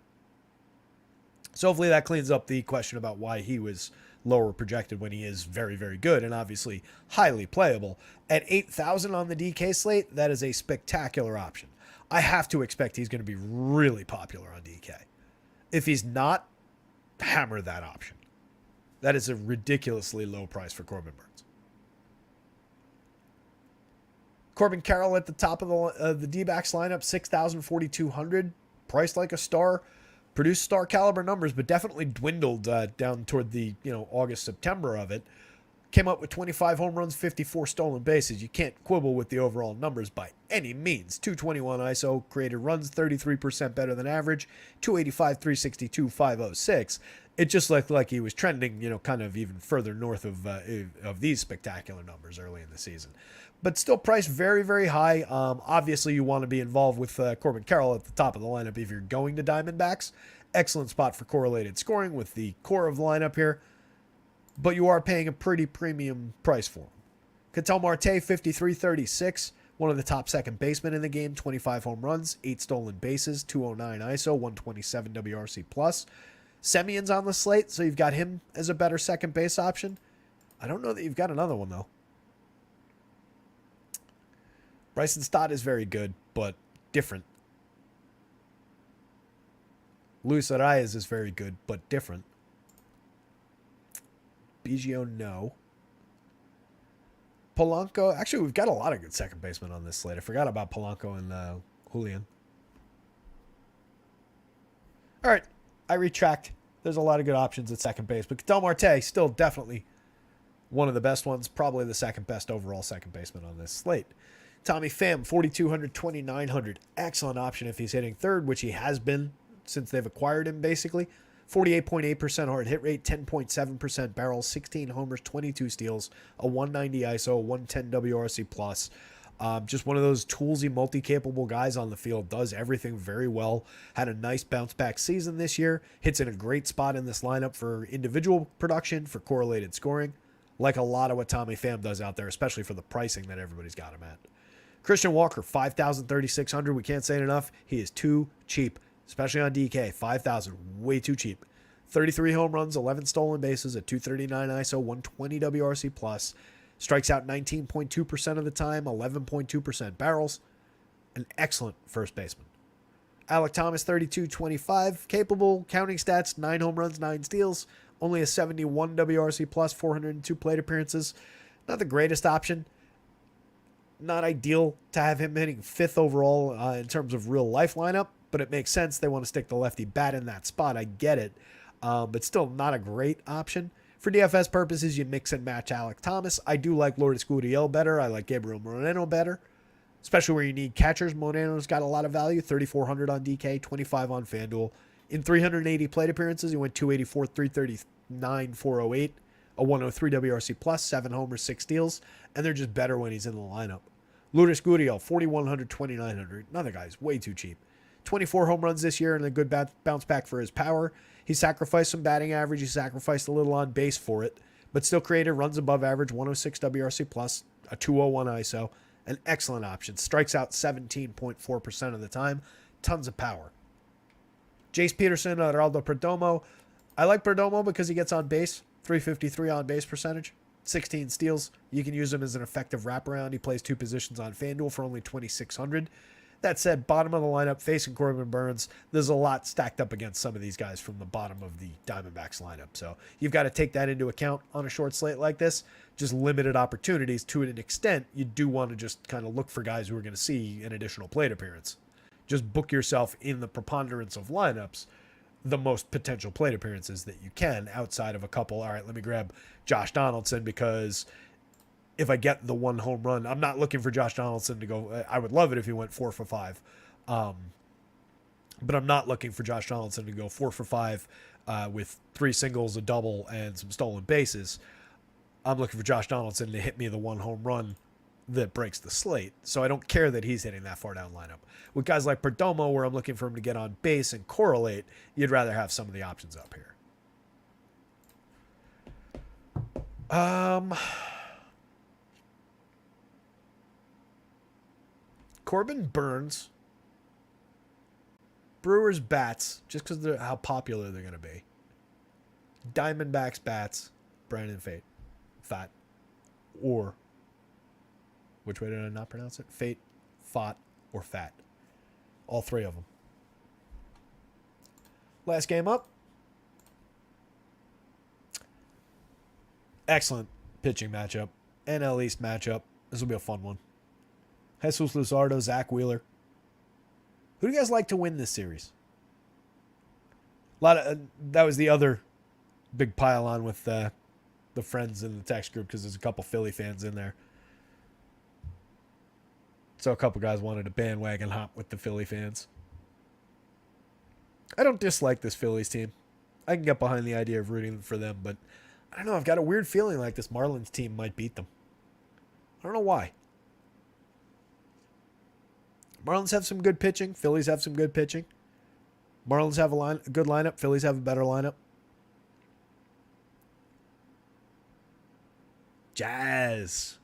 So hopefully that cleans up the question about why he was lower projected when he is very, very good and obviously highly playable. At 8,000 on the DK slate, that is a spectacular option. I have to expect he's going to be really popular on DK. If he's not, hammer that option. That is a ridiculously low price for Corbin Burnes. Corbin Carroll at the top of the D-backs lineup, 6,000, 4,200. Priced like a star. Produced star caliber numbers, but definitely dwindled down toward the August, September of it. Came up with 25 home runs, 54 stolen bases. You can't quibble with the overall numbers by any means. 221 ISO, created runs 33% better than average. 285, 362, 506. It just looked like he was trending, kind of even further north of these spectacular numbers early in the season. But still priced very, very high. Obviously, you want to be involved with Corbin Carroll at the top of the lineup if you're going to Diamondbacks. Excellent spot for correlated scoring with the core of the lineup here. But you are paying a pretty premium price for him. Ketel Marte, 53-36. One of the top second basemen in the game. 25 home runs, 8 stolen bases, 209 ISO, 127 WRC+. Semion's on the slate, so you've got him as a better second base option. I don't know that you've got another one, though. Bryson Stott is very good, but different. Luis Arias is very good, but different. Biggio, no. Polanco. Actually, we've got a lot of good second basemen on this slate. I forgot about Polanco and Julian. All right, I retract. There's a lot of good options at second base, but Ketel Marte, still definitely one of the best ones, probably the second best overall second baseman on this slate. Tommy Pham, 4,200, 2,900. Excellent option if he's hitting third, which he has been since they've acquired him, basically. 48.8% hard hit rate, 10.7% barrels, 16 homers, 22 steals, a 190 ISO, 110 WRC+. Just one of those toolsy, multi-capable guys on the field. Does everything very well. Had a nice bounce-back season this year. Hits in a great spot in this lineup for individual production, for correlated scoring. Like a lot of what Tommy Pham does out there, especially for the pricing that everybody's got him at. Christian Walker, 5,000, 3,600. We can't say it enough. He is too cheap, especially on DK. 5,000, way too cheap. 33 home runs, 11 stolen bases, a 239 ISO, 120 WRC+. Strikes out 19.2% of the time, 11.2% barrels. An excellent first baseman. Alec Thomas, 32-25. Capable, counting stats, 9 home runs, 9 steals. Only a 71 WRC+, 402 plate appearances. Not the greatest option. Not ideal to have him hitting 5th overall in terms of real life lineup, but it makes sense. They want to stick the lefty bat in that spot. I get it. But still not a great option. For DFS purposes, you mix and match Alec Thomas. I do like Lourdes Gurriel better. I like Gabriel Moreno better, especially where you need catchers. Moreno's got a lot of value, 3,400 on DK, 25 on FanDuel. In 380 plate appearances, he went 284, 339, 408, a 103 WRC plus, 7 homers, 6 steals, and they're just better when he's in the lineup. Lourdes Gurriel, 4,100, 2,900. Another guy's way too cheap. 24 home runs this year and a good bounce back for his power. He sacrificed some batting average. He sacrificed a little on base for it, but still created runs above average, 106 WRC plus, a 201 ISO, an excellent option. Strikes out 17.4% of the time. Tons of power. Jace Peterson, Geraldo Perdomo. I like Perdomo because he gets on base, 353 on base percentage, 16 steals. You can use him as an effective wraparound. He plays 2 positions on FanDuel for only 2,600. That said, bottom of the lineup, facing Corbin Burns, there's a lot stacked up against some of these guys from the bottom of the Diamondbacks lineup. So you've got to take that into account on a short slate like this. Just limited opportunities to an extent. You do want to just kind of look for guys who are going to see an additional plate appearance. Just book yourself in the preponderance of lineups, the most potential plate appearances that you can outside of a couple. All right, let me grab Josh Donaldson because if I get the 1 home run, I'm not looking for Josh Donaldson to go. I would love it if he went 4 for 5. But I'm not looking for Josh Donaldson to go 4 for 5 with 3 singles, a double, and some stolen bases. I'm looking for Josh Donaldson to hit me the 1 home run that breaks the slate. So I don't care that he's hitting that far down lineup. With guys like Perdomo, where I'm looking for him to get on base and correlate, you'd rather have some of the options up here. Corbin Burns, Brewers bats, just because of how popular they're going to be. Diamondbacks bats, Brandon Fat, or which way did I not pronounce it? Fate, Fat, or Fat. All 3 of them. Last game up. Excellent pitching matchup. NL East matchup. This will be a fun one. Jesus Luzardo, Zach Wheeler. Who do you guys like to win this series? That was the other big pile on with the friends in the text group because there's a couple Philly fans in there. So a couple guys wanted to bandwagon hop with the Philly fans. I don't dislike this Phillies team. I can get behind the idea of rooting for them, but I don't know. I've got a weird feeling like this Marlins team might beat them. I don't know why. Marlins have some good pitching. Phillies have some good pitching. Marlins have a good lineup. Phillies have a better lineup. Jazz,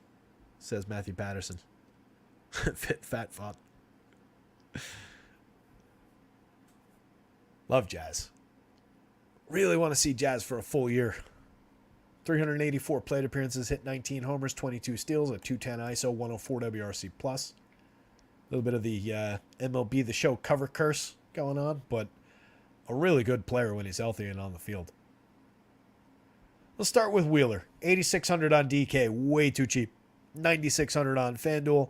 says Matthew Patterson. Fat font. Love Jazz. Really want to see Jazz for a full year. 384 plate appearances, hit 19 homers, 22 steals, a 210 ISO, 104 WRC plus. A little bit of the MLB The Show cover curse going on, but a really good player when he's healthy and on the field. Let's start with Wheeler. 8,600 on DK, way too cheap. 9,600 on FanDuel.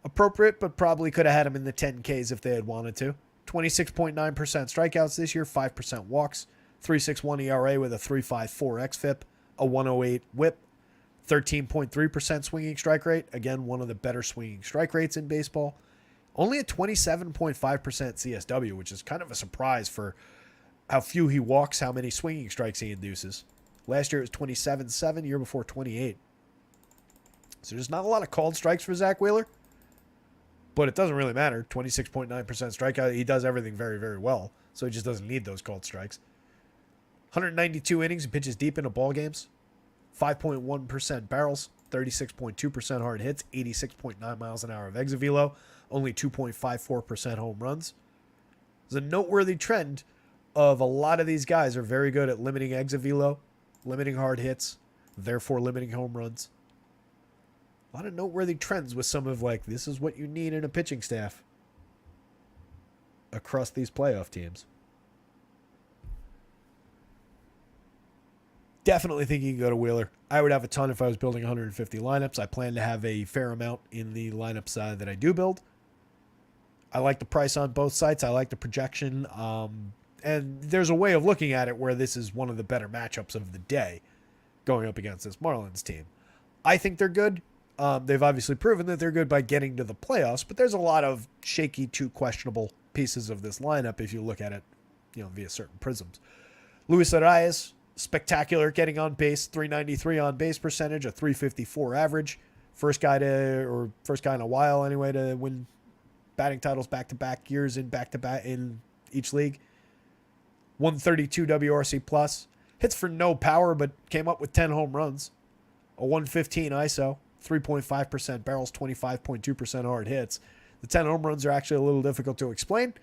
Appropriate, but probably could have had him in the 10Ks if they had wanted to. 26.9% strikeouts this year, 5% walks, 3.61 ERA with a 3.54 xFIP, a 108 WHIP, 13.3% swinging strike rate. Again, one of the better swinging strike rates in baseball. Only a 27.5% CSW, which is kind of a surprise for how few he walks, how many swinging strikes he induces. Last year it was 27.7, year before 28. So there's not a lot of called strikes for Zach Wheeler, but it doesn't really matter. 26.9% strikeout. He does everything very, very well, so he just doesn't need those called strikes. 192 innings and pitches deep into ball games. 5.1% barrels, 36.2% hard hits, 86.9 miles an hour of exit velo, only 2.54% home runs. There's a noteworthy trend of a lot of these guys are very good at limiting exit velo, limiting hard hits, therefore limiting home runs. A lot of noteworthy trends with some of like, this is what you need in a pitching staff across these playoff teams. Definitely think you can go to Wheeler. I would have a ton if I was building 150 lineups. I plan to have a fair amount in the lineups that I do build. I like the price on both sites. I like the projection. And there's a way of looking at it where this is one of the better matchups of the day going up against this Marlins team. I think they're good. They've obviously proven that they're good by getting to the playoffs, but there's a lot of shaky to questionable pieces of this lineup if you look at it, via certain prisms. Luis Arias, spectacular getting on base, 393 on base percentage, a 354 average. First guy in a while anyway to win batting titles back-to-back years back-to-back in each league. 132 WRC plus. Hits for no power, but came up with 10 home runs. A 115 ISO, 3.5% barrels, 25.2% hard hits. The 10 home runs are actually a little difficult to explain,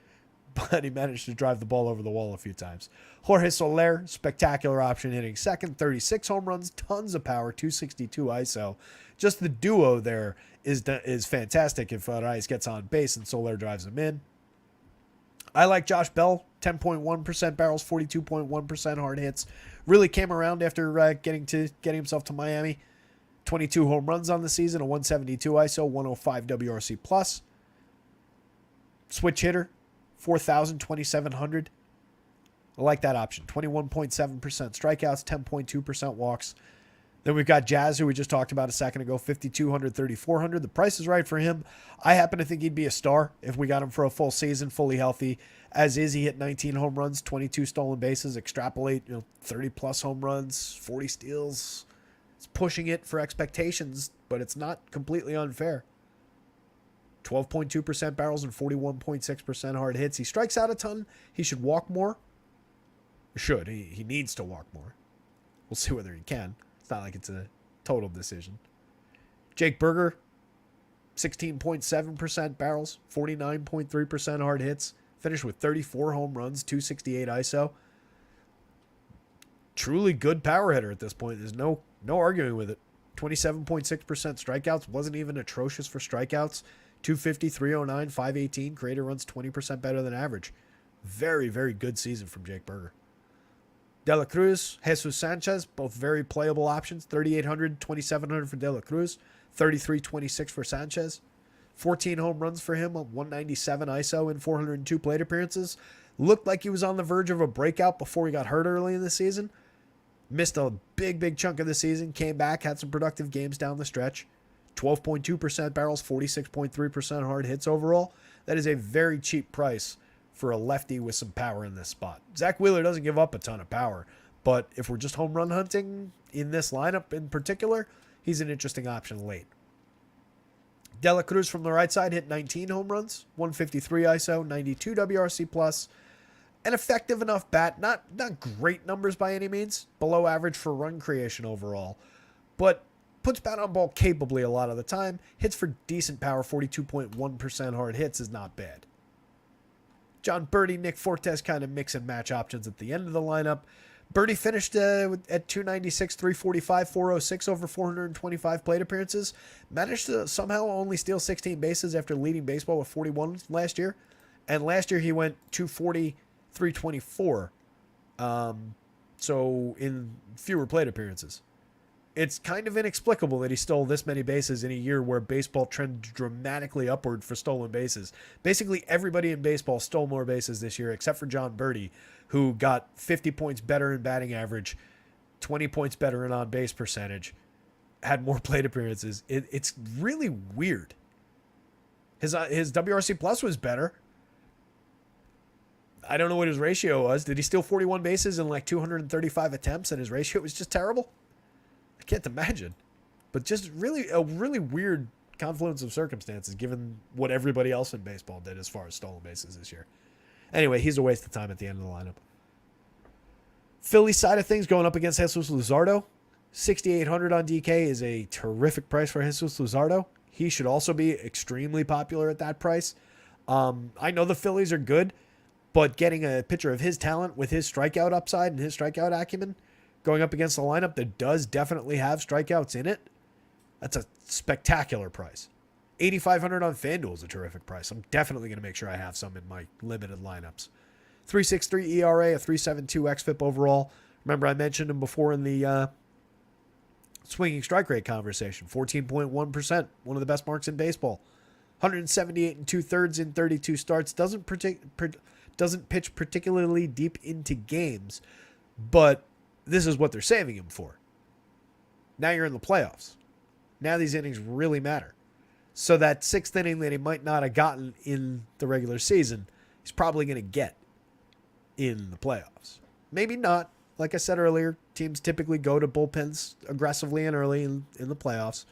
but he managed to drive the ball over the wall a few times. Jorge Soler, spectacular option hitting second, 36 home runs, tons of power, 262 ISO. Just the duo there is fantastic if Arias gets on base and Soler drives him in. I like Josh Bell, 10.1% barrels, 42.1% hard hits. Really came around after getting himself to Miami. 22 home runs on the season, a 172 ISO, 105 WRC plus. Switch hitter, 4,000, 2,700. I like that option. 21.7% strikeouts, 10.2% walks. Then we've got Jazz, who we just talked about a second ago, 5,200, 3,400. The price is right for him. I happen to think he'd be a star if we got him for a full season, fully healthy. As is, he hit 19 home runs, 22 stolen bases. Extrapolate, 30-plus home runs, 40 steals. It's pushing it for expectations, but it's not completely unfair. 12.2% barrels and 41.6% hard hits. He strikes out a ton. He should walk more. He needs to walk more. We'll see whether he can. It's not like it's a total decision. Jake Berger, 16.7% barrels, 49.3% hard hits. Finished with 34 home runs, 268 ISO. Truly good power hitter at this point. There's no arguing with it. 27.6% strikeouts. Wasn't even atrocious for strikeouts. 250, 309, 518. Creator runs 20% better than average. Very, very good season from Jake Berger. De La Cruz, Jesus Sanchez, both very playable options. 3,800, 2,700 for De La Cruz. 33.26 for Sanchez. 14 home runs for him, 197 ISO in 402 plate appearances. Looked like he was on the verge of a breakout before he got hurt early in the season. Missed a big chunk of the season. Came back, had some productive games down the stretch. 12.2% barrels, 46.3% hard hits overall. That is a very cheap price for a lefty with some power in this spot. Zach Wheeler doesn't give up a ton of power, but if we're just home run hunting in this lineup in particular, he's an interesting option late. De La Cruz from the right side hit 19 home runs, 153 ISO, 92 WRC plus, an effective enough bat. Not great numbers by any means, below average for run creation overall, but puts bat on ball capably a lot of the time. Hits for decent power, 42.1% hard hits is not bad. John Birdie, Nick Fortes kind of mix and match options at the end of the lineup. Birdie finished at 296, 345, 406 over 425 plate appearances. Managed to somehow only steal 16 bases after leading baseball with 41 last year. And last year he went 240, 324. So in fewer plate appearances. It's kind of inexplicable that he stole this many bases in a year where baseball trended dramatically upward for stolen bases. Basically, everybody in baseball stole more bases this year except for John Birdie, who got 50 points better in batting average, 20 points better in on-base percentage, had more plate appearances. It's really weird. His WRC plus was better. I don't know what his ratio was. Did he steal 41 bases in like 235 attempts and his ratio was just terrible? I can't imagine. But just really a really weird confluence of circumstances given what everybody else in baseball did as far as stolen bases this year. Anyway, he's a waste of time at the end of the lineup. Philly side of things going up against Jesus Luzardo. 6,800 on DK is a terrific price for Jesus Luzardo. He should also be extremely popular at that price. I know the Phillies are good, but getting a picture of his talent with his strikeout upside and his strikeout acumen going up against a lineup that does definitely have strikeouts in it, that's a spectacular price. 8,500 on FanDuel is a terrific price. I'm definitely going to make sure I have some in my limited lineups. 3.63 ERA, a 3.72 xFIP overall. Remember I mentioned him before in the swinging strike rate conversation. 14.1%, one of the best marks in baseball. 178 and 2/3 in 32 starts. Doesn't pitch particularly deep into games, but this is what they're saving him for. Now you're in the playoffs. Now these innings really matter. So that sixth inning that he might not have gotten in the regular season, he's probably going to get in the playoffs. Maybe not. Like I said earlier, teams typically go to bullpens aggressively and early in the playoffs.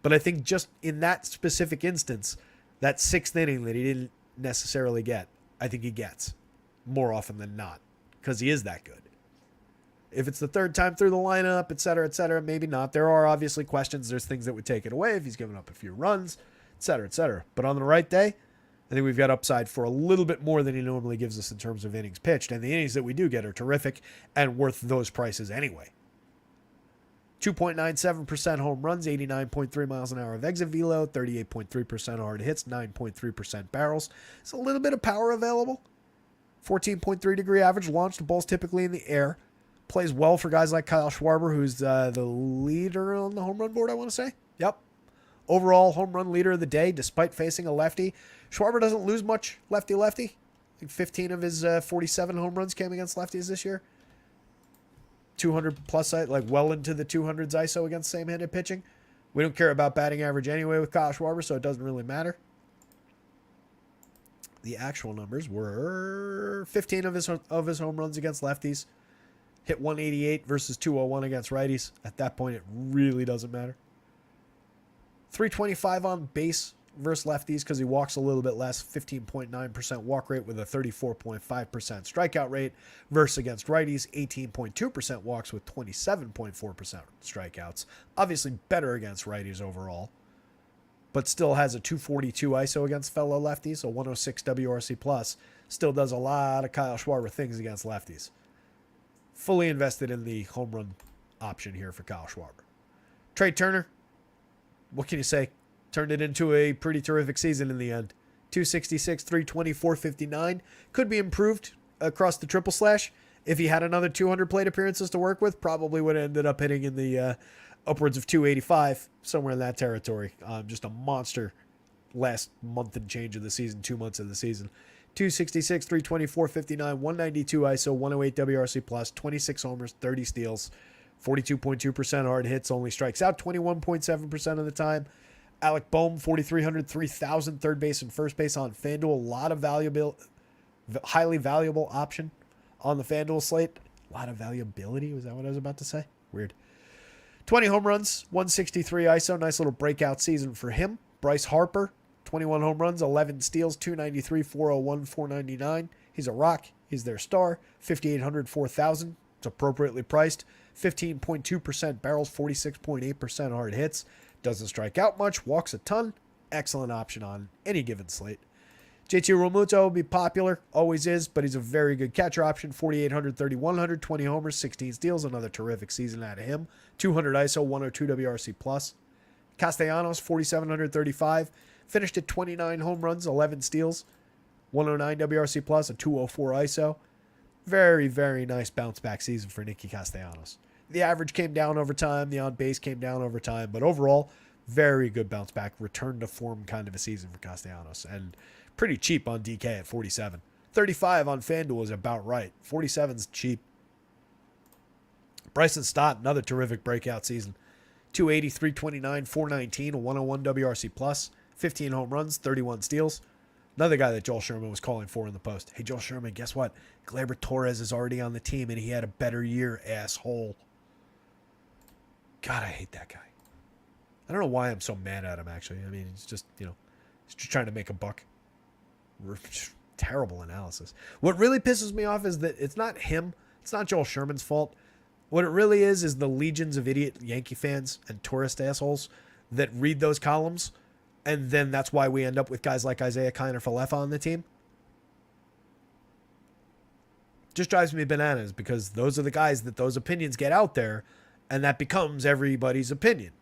But I think just in that specific instance, that sixth inning that he didn't necessarily get, I think he gets more often than not because he is that good. If it's the third time through the lineup, et cetera, maybe not. There are obviously questions. There's things that would take it away if he's given up a few runs, et cetera. But on the right day, I think we've got upside for a little bit more than he normally gives us in terms of innings pitched. And the innings that we do get are terrific and worth those prices anyway. 2.97% home runs, 89.3 miles an hour of exit velo, 38.3% hard hits, 9.3% barrels. It's a little bit of power available. 14.3 degree average launch. The ball's typically in the air. Plays well for guys like Kyle Schwarber, who's the leader on the home run board, I want to say. Yep. Overall home run leader of the day, despite facing a lefty. Schwarber doesn't lose much lefty-lefty. I think 15 of his 47 home runs came against lefties this year. 200 plus, like well into the 200s ISO against same-handed pitching. We don't care about batting average anyway with Kyle Schwarber, so it doesn't really matter. The actual numbers were 15 of his home runs against lefties. Hit 188 versus 201 against righties. At that point, it really doesn't matter. 325 on base versus lefties because he walks a little bit less. 15.9% walk rate with a 34.5% strikeout rate. Versus against righties, 18.2% walks with 27.4% strikeouts. Obviously better against righties overall, but still has a 242 ISO against fellow lefties, a 106 WRC plus. Still does a lot of Kyle Schwarber things against lefties. Fully invested in the home run option here for Kyle Schwarber. Trey Turner, what can you say? Turned it into a pretty terrific season in the end. 266, 320, 459. Could be improved across the triple slash. If he had another 200 plate appearances to work with, probably would have ended up hitting in the upwards of 285, somewhere in that territory. Just a monster last month and change of the season, 2 months of the season. 266, 320, 459, 192 ISO, 108 WRC plus, 26 homers, 30 steals, 42.2% hard hits, only strikes out 21.7% of the time. Alec Boehm, 4,300, 3,000, third base and first base on FanDuel. A lot of highly valuable option on the FanDuel slate. A lot of valuability. Was that what I was about to say? Weird. 20 home runs, 163 ISO. Nice little breakout season for him. Bryce Harper, 21 home runs, 11 steals, 293, 401, 499. He's a rock. He's their star. 5,800, 4,000. It's appropriately priced. 15.2% barrels, 46.8% hard hits. Doesn't strike out much, walks a ton. Excellent option on any given slate. JT Realmuto will be popular, always is, but he's a very good catcher option. 4,800, 3,100, 20 homers, 16 steals. Another terrific season out of him. 200 ISO, 102 WRC plus. Castellanos, 4,735. Finished at 29 home runs, 11 steals. 109 WRC plus, a 204 ISO. Very, very nice bounce back season for Nicky Castellanos. The average came down over time. The on-base came down over time. But overall, very good bounce back, return to form kind of a season for Castellanos. And pretty cheap on DK at 47. 35 on FanDuel is about right. 47's cheap. Bryson Stott, another terrific breakout season. 280, 329, 419, a 101 WRC plus. 15 home runs, 31 steals. Another guy that Joel Sherman was calling for in the post. Hey, Joel Sherman, guess what? Gleyber Torres is already on the team, and he had a better year, asshole. God, I hate that guy. I don't know why I'm so mad at him, actually. I mean, it's just, he's just trying to make a buck. Terrible analysis. What really pisses me off is that it's not him. It's not Joel Sherman's fault. What it really is the legions of idiot Yankee fans and tourist assholes that read those columns, and then that's why we end up with guys like Isaiah Kiner-Falefa on the team. Just drives me bananas because those are the guys that those opinions get out there, and that becomes everybody's opinion.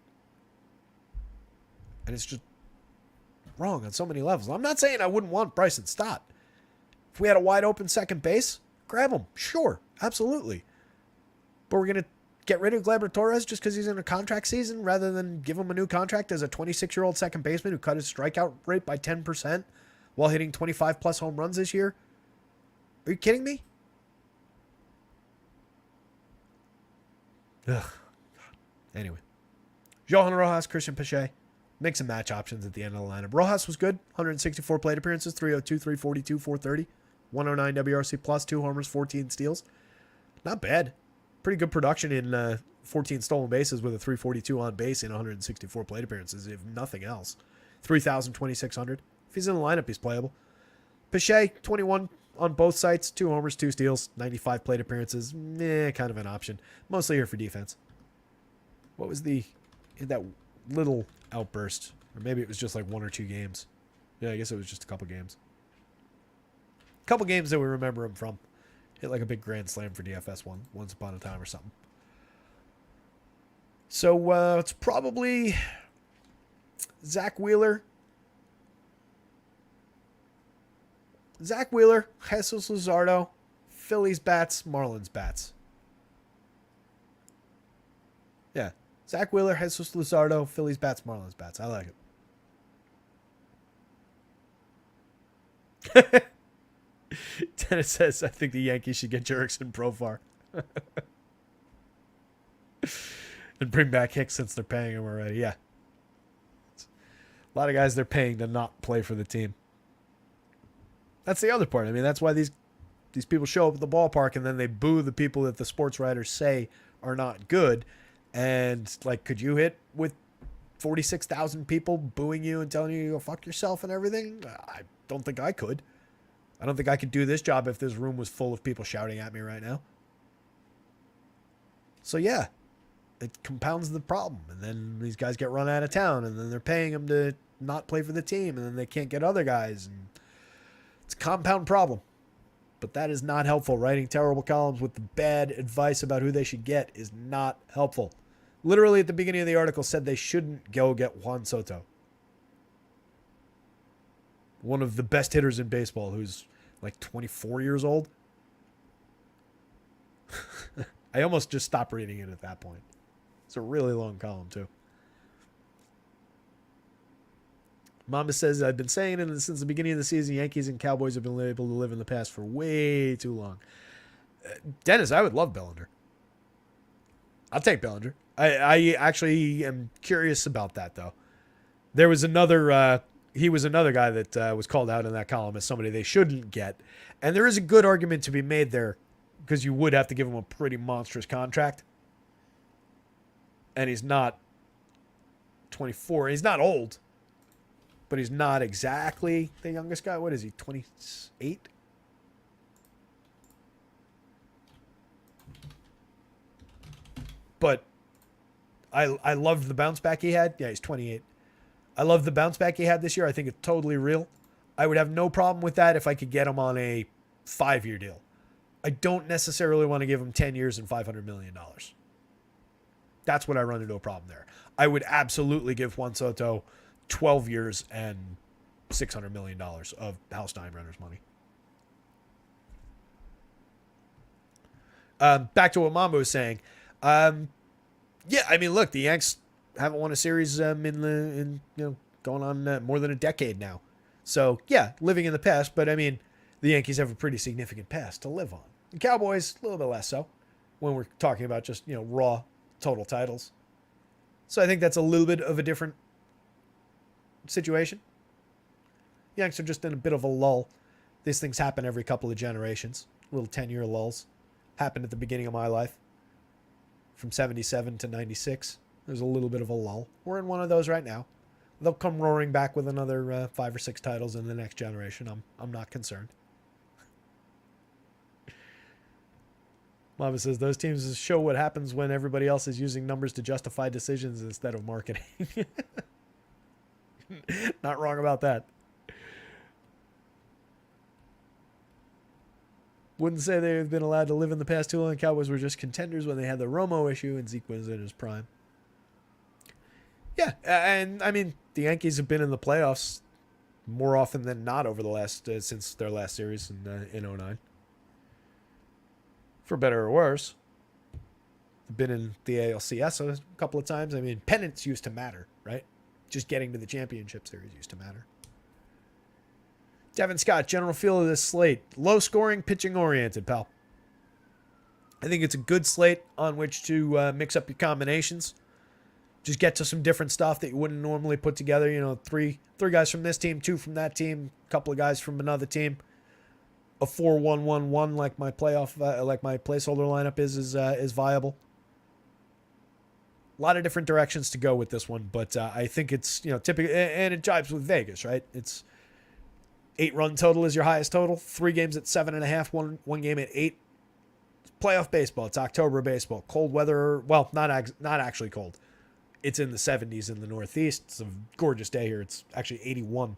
And it's just wrong on so many levels. I'm not saying I wouldn't want Bryson Stott. If we had a wide open second base, grab him. Sure, absolutely. But we're going to get rid of Gleyber Torres just because he's in a contract season rather than give him a new contract as a 26-year-old second baseman who cut his strikeout rate by 10% while hitting 25-plus home runs this year? Are you kidding me? Ugh. Anyway. Johan Rojas, Christian Pache. Mix and match options at the end of the lineup. Rojas was good. 164 plate appearances, 302, 342, 430. 109 WRC plus, 2 homers, 14 steals. Not bad. Pretty good production in 14 stolen bases with a 342 on base in 164 plate appearances, if nothing else. 3,000, 2,600. If he's in the lineup, he's playable. Pache, 21 on both sites, 2 homers, 2 steals, 95 plate appearances. Kind of an option. Mostly here for defense. What was that little outburst? Or maybe it was just like 1 or 2 games. Yeah, I guess it was just a couple games. Couple games that we remember him from. Hit like a big grand slam for DFS once upon a time or something. So it's probably Zach Wheeler. Zach Wheeler, Jesus Luzardo, Phillies bats, Marlins bats. Yeah. Zach Wheeler, Jesus Luzardo, Phillies bats, Marlins bats. I like it. Dennis says, I think the Yankees should get Jurickson Profar. And bring back Hicks since they're paying him already. Yeah. A lot of guys they're paying to not play for the team. That's the other part. I mean, that's why these people show up at the ballpark and then they boo the people that the sports writers say are not good. And, like, could you hit with 46,000 people booing you and telling you to go fuck yourself and everything? I don't think I could. I don't think I could do this job if this room was full of people shouting at me right now. So, yeah, it compounds the problem. And then these guys get run out of town, and then they're paying them to not play for the team, and then they can't get other guys. And it's a compound problem. But that is not helpful. Writing terrible columns with the bad advice about who they should get is not helpful. Literally at the beginning of the article said they shouldn't go get Juan Soto. One of the best hitters in baseball who's like 24 years old. I almost just stopped reading it at that point. It's a really long column, too. Mama says, I've been saying it since the beginning of the season, Yankees and Cowboys have been able to live in the past for way too long. Dennis, I would love Bellinger. I'll take Bellinger. I actually am curious about that, though. There was another... he was another guy that was called out in that column as somebody they shouldn't get. And there is a good argument to be made there because you would have to give him a pretty monstrous contract. And he's not 24. He's not old, but he's not exactly the youngest guy. What is he, 28? But I loved the bounce back he had. Yeah, he's 28. I love the bounce back he had this year. I think it's totally real. I would have no problem with that if I could get him on a 5-year deal. I don't necessarily want to give him 10 years and $500 million. That's what I run into a problem there. I would absolutely give Juan Soto 12 years and $600 million of Hal Steinbrenner's money. Back to what Mamba was saying. Yeah, I mean, look, the Yanks haven't won a series in going on more than a decade now. So, yeah, living in the past, but I mean, the Yankees have a pretty significant past to live on. The Cowboys, a little bit less so when we're talking about just, raw total titles. So I think that's a little bit of a different situation. Yanks are just in a bit of a lull. These things happen every couple of generations. Little 10-year lulls. Happened at the beginning of my life. From 77 to 96. There's a little bit of a lull. We're in one of those right now. They'll come roaring back with another 5 or 6 titles in the next generation. I'm not concerned. Mama says, those teams show what happens when everybody else is using numbers to justify decisions instead of marketing. Not wrong about that. Wouldn't say they've been allowed to live in the past too long. Cowboys were just contenders when they had the Romo issue and Zeke was in his prime. Yeah, and I mean, the Yankees have been in the playoffs more often than not over the last since their last series in 2009. For better or worse. been in the ALCS a couple of times. I mean, pennants used to matter, right? Just getting to the championship series used to matter. Devin Scott, general feel of this slate. Low scoring, pitching oriented, pal. I think it's a good slate on which to mix up your combinations. Just get to some different stuff that you wouldn't normally put together. You know, three guys from this team, 2 from that team, a couple of guys from another team. A 4-1-1-1 like my placeholder lineup is viable. A lot of different directions to go with this one, but I think it's, you know, typically, and it jives with Vegas, right? It's 8-run total is your highest total. 3 games at 7.5, one game at 8. It's playoff baseball. It's October baseball. Cold weather. Well, not actually cold. It's in the 70s in the Northeast. It's a gorgeous day here. It's actually 81.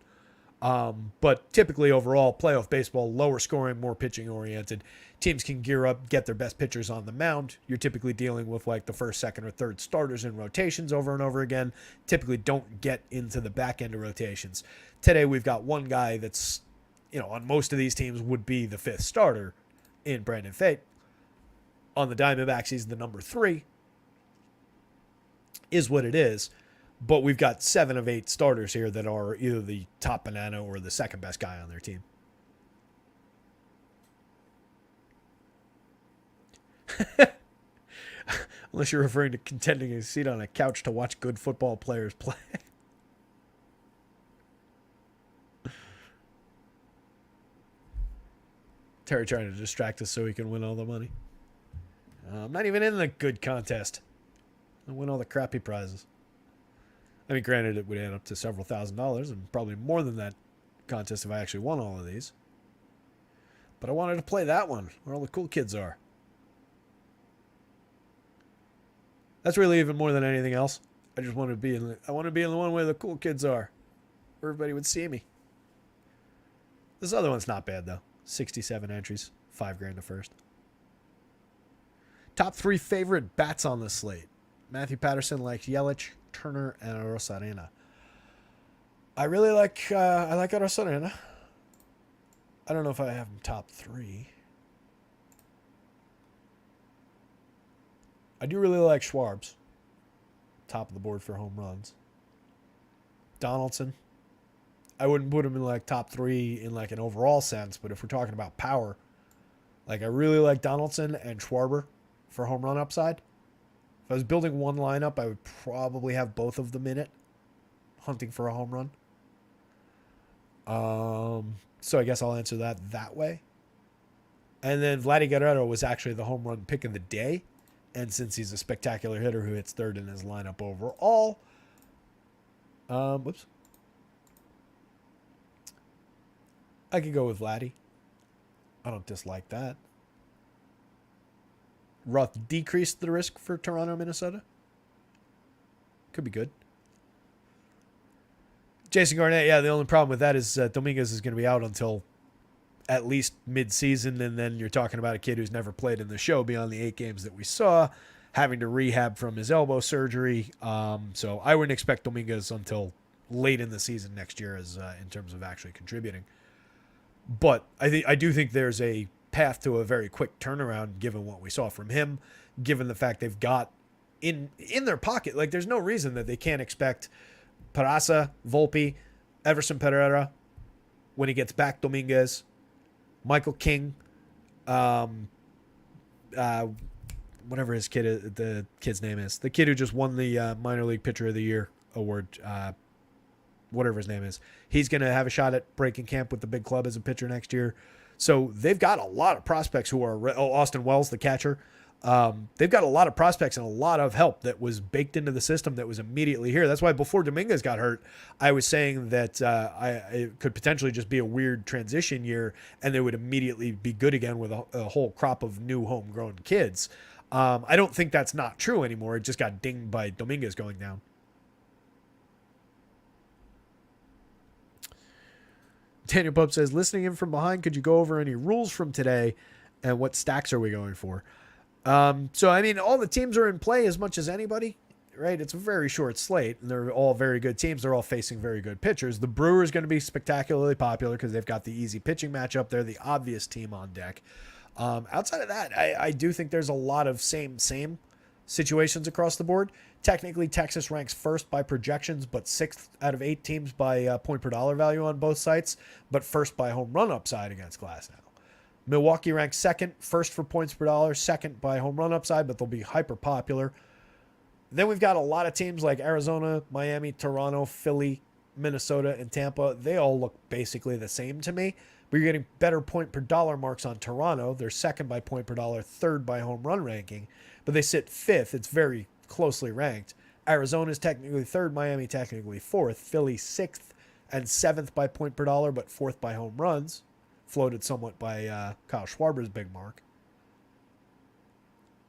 But typically overall, playoff baseball, lower scoring, more pitching oriented. Teams can gear up, get their best pitchers on the mound. You're typically dealing with like the first, second, or third starters in rotations over and over again. Typically don't get into the back end of rotations. Today we've got one guy that's, you know, on most of these teams would be the 5th starter in Brandon Fate. On the Diamondbacks, he's the number 3. Is what it is. But we've got 7 of 8 starters here that are either the top banana or the second best guy on their team. Unless you're referring to contending a seat on a couch to watch good football players play. Terry trying to distract us so he can win all the money. I'm not even in the good contest. I win all the crappy prizes. I mean, granted, it would add up to several $1,000s and probably more than that contest if I actually won all of these. But I wanted to play that one where all the cool kids are. That's really even more than anything else. I just want to be in the one where the cool kids are, where everybody would see me. This other one's not bad though. 67 entries, $5,000 to first. Top 3 favorite bats on the slate. Matthew Patterson likes Yelich, Turner, and Rosarena. I really like Rosarena. I don't know if I have him top 3. I do really like Schwarbs. Top of the board for home runs. Donaldson. I wouldn't put him in like top 3 in like an overall sense, but if we're talking about power, like I really like Donaldson and Schwarber for home run upside. If I was building one lineup, I would probably have both of them in it, hunting for a home run. So I guess I'll answer that way. And then Vladdy Guerrero was actually the home run pick of the day. And since he's a spectacular hitter who hits 3rd in his lineup overall, I could go with Vladdy. I don't dislike that. Roth decreased the risk for Toronto, Minnesota. Could be good. Jason Garnett, yeah, the only problem with that is Dominguez is going to be out until at least mid-season, and then you're talking about a kid who's never played in the show beyond the 8 games that we saw, having to rehab from his elbow surgery. So I wouldn't expect Dominguez until late in the season next year as in terms of actually contributing. But I do think there's a path to a very quick turnaround given what we saw from him, given the fact they've got in their pocket. Like, there's no reason that they can't expect Peraza, Volpe, Everson Pereira, when he gets back, Dominguez, Michael King, whatever the kid's name is, the kid who just won the minor league pitcher of the year award, whatever his name is, he's going to have a shot at breaking camp with the big club as a pitcher next year. So they've got a lot of prospects who are, Austin Wells, the catcher. They've got a lot of prospects and a lot of help that was baked into the system that was immediately here. That's why before Dominguez got hurt, I was saying that it could potentially just be a weird transition year and they would immediately be good again with a whole crop of new homegrown kids. I don't think that's not true anymore. It just got dinged by Dominguez going down. Daniel Pope says, listening in from behind, could you go over any rules from today and what stacks are we going for? So, I mean, all the teams are in play as much as anybody, right? It's a very short slate, and they're all very good teams. They're all facing very good pitchers. The Brewers going to be spectacularly popular because they've got the easy pitching matchup. They're the obvious team on deck. Outside of that, I do think there's a lot of same. situations across the board. Technically, Texas ranks first by projections, but 6th out of 8 teams by point per dollar value on both sites, but first by home run upside against Glass now. Milwaukee ranks second, first for points per dollar, second by home run upside, but they'll be hyper popular. Then we've got a lot of teams like Arizona, Miami, Toronto, Philly, Minnesota, and Tampa. They all look basically the same to me. But you're getting better point per dollar marks on Toronto. They're second by point per dollar, third by home run ranking, but they sit fifth. It's very closely ranked. Arizona is technically third, Miami technically fourth, Philly sixth and seventh by point per dollar, but fourth by home runs, floated somewhat by Kyle Schwarber's big mark.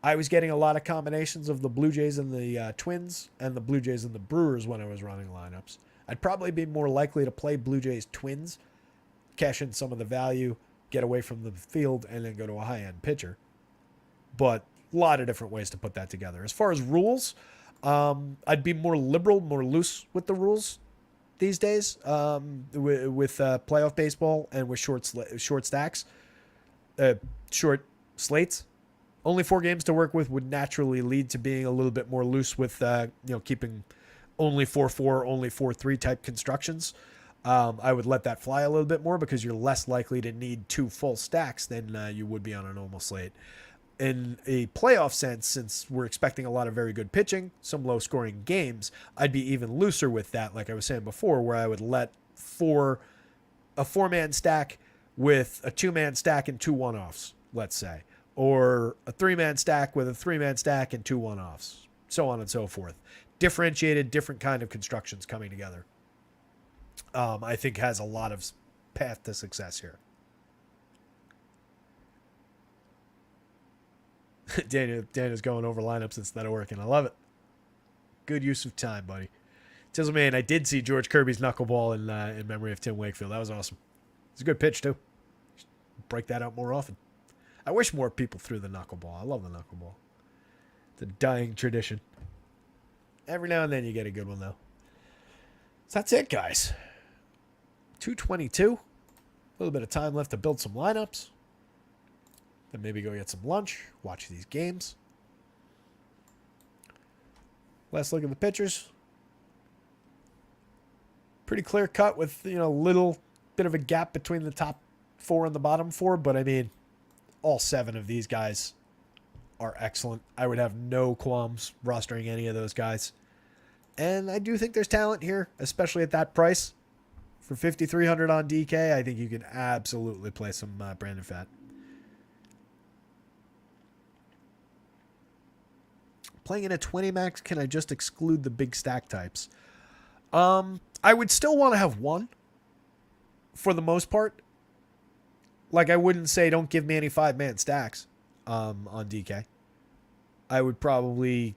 I was getting a lot of combinations of the Blue Jays and the Twins and the Blue Jays and the Brewers when I was running lineups. I'd probably be more likely to play Blue Jays Twins, cash in some of the value, get away from the field, and then go to a high-end pitcher. But a lot of different ways to put that together. As far as rules, I'd be more liberal, more loose with the rules these days with playoff baseball and with short stacks, short slates. Only 4 games to work with would naturally lead to being a little bit more loose with keeping only 4-4, only 4-3 type constructions. I would let that fly a little bit more because you're less likely to need 2 full stacks than you would be on a normal slate. In a playoff sense, since we're expecting a lot of very good pitching, some low-scoring games, I'd be even looser with that, like I was saying before, where I would let a 4-man stack with a 2-man stack and 2 one-offs, let's say, or a 3-man stack with a 3-man stack and 2 one-offs, so on and so forth. Differentiated, different kind of constructions coming together. I think has a lot of path to success here. Daniel's going over lineups instead of working. I love it. Good use of time, buddy. Tizzle man, I did see George Kirby's knuckleball in memory of Tim Wakefield. That was awesome. It's a good pitch, too. Break that out more often. I wish more people threw the knuckleball. I love the knuckleball. It's a dying tradition. Every now and then you get a good one, though. So that's it, guys. 2:22. A little bit of time left to build some lineups. Then maybe go get some lunch, watch these games. Let's look at the pitchers. Pretty clear cut with, little bit of a gap between the top 4 and the bottom 4. But, I mean, all 7 of these guys are excellent. I would have no qualms rostering any of those guys. And I do think there's talent here, especially at that price. For $5,300 on DK, I think you can absolutely play some Brandon Pfaadt. Playing in a 20 max, can I just exclude the big stack types? I would still want to have one for the most part. Like, I wouldn't say don't give me any 5-man stacks on DK. I would probably,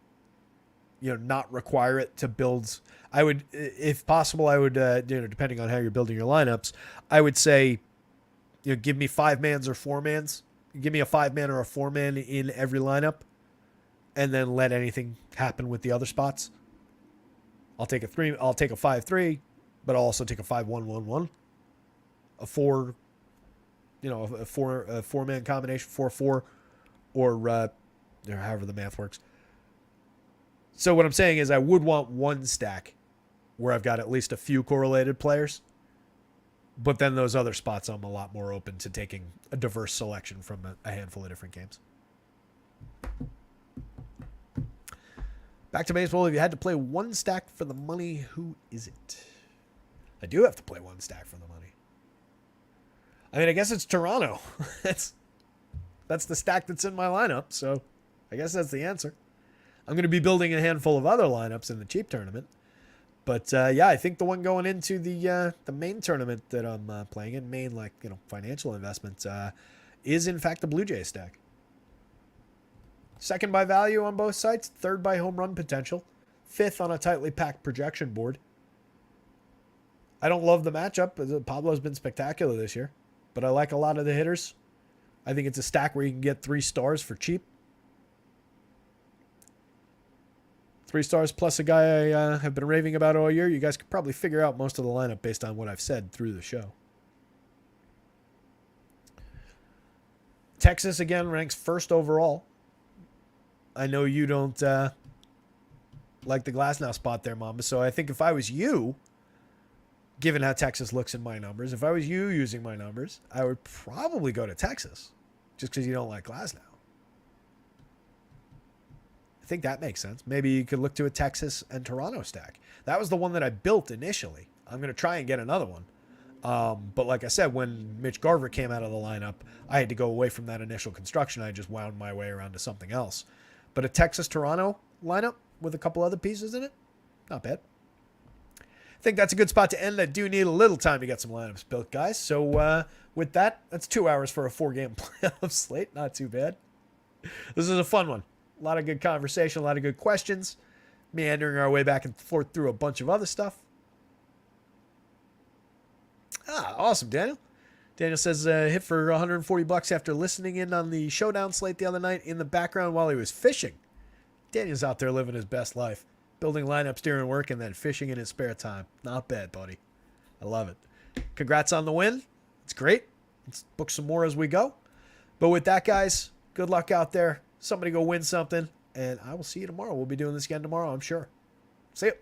not require it to build. I would, if possible, depending on how you're building your lineups, I would say, give me 5-mans or 4-mans. Give me a 5-man or a 4-man in every lineup. And then let anything happen with the other spots. I'll take a 5-3, but I'll also take a 5-1-1-1. A 4, a 4-man combination, 4-4, or however the math works. So what I'm saying is I would want one stack where I've got at least a few correlated players. But then those other spots, I'm a lot more open to taking a diverse selection from a handful of different games. Back to baseball. If you had to play one stack for the money, who is it? I do have to play one stack for the money. I mean, I guess it's Toronto. That's the stack that's in my lineup, so I guess that's the answer. I'm going to be building a handful of other lineups in the cheap tournament. But, I think the one going into the main tournament that I'm playing in, main, financial investments, is, in fact, the Blue Jays stack. Second by value on both sites, third by home run potential, fifth on a tightly packed projection board. I don't love the matchup. Pablo's been spectacular this year, but I like a lot of the hitters. I think it's a stack where you can get 3 stars for cheap. 3 stars plus a guy I have been raving about all year. You guys could probably figure out most of the lineup based on what I've said through the show. Texas, again, ranks first overall. I know you don't like the Glasnow spot there, Mamba. So I think if I was you, given how Texas looks in my numbers, if I was you using my numbers, I would probably go to Texas just because you don't like Glasnow. I think that makes sense. Maybe you could look to a Texas and Toronto stack. That was the one that I built initially. I'm going to try and get another one. But like I said, when Mitch Garver came out of the lineup, I had to go away from that initial construction. I just wound my way around to something else. But a Texas-Toronto lineup with a couple other pieces in it, not bad. I think that's a good spot to end. I do need a little time to get some lineups built, guys. So with that, that's 2 hours for a 4-game playoff slate. Not too bad. This is a fun one. A lot of good conversation, a lot of good questions. Meandering our way back and forth through a bunch of other stuff. Awesome, Daniel. Daniel says hit for $140 after listening in on the showdown slate the other night in the background while he was fishing. Daniel's out there living his best life, building lineups during work and then fishing in his spare time. Not bad, buddy. I love it. Congrats on the win. It's great. Let's book some more as we go. But with that, guys, good luck out there. Somebody go win something, and I will see you tomorrow. We'll be doing this again tomorrow, I'm sure. See you.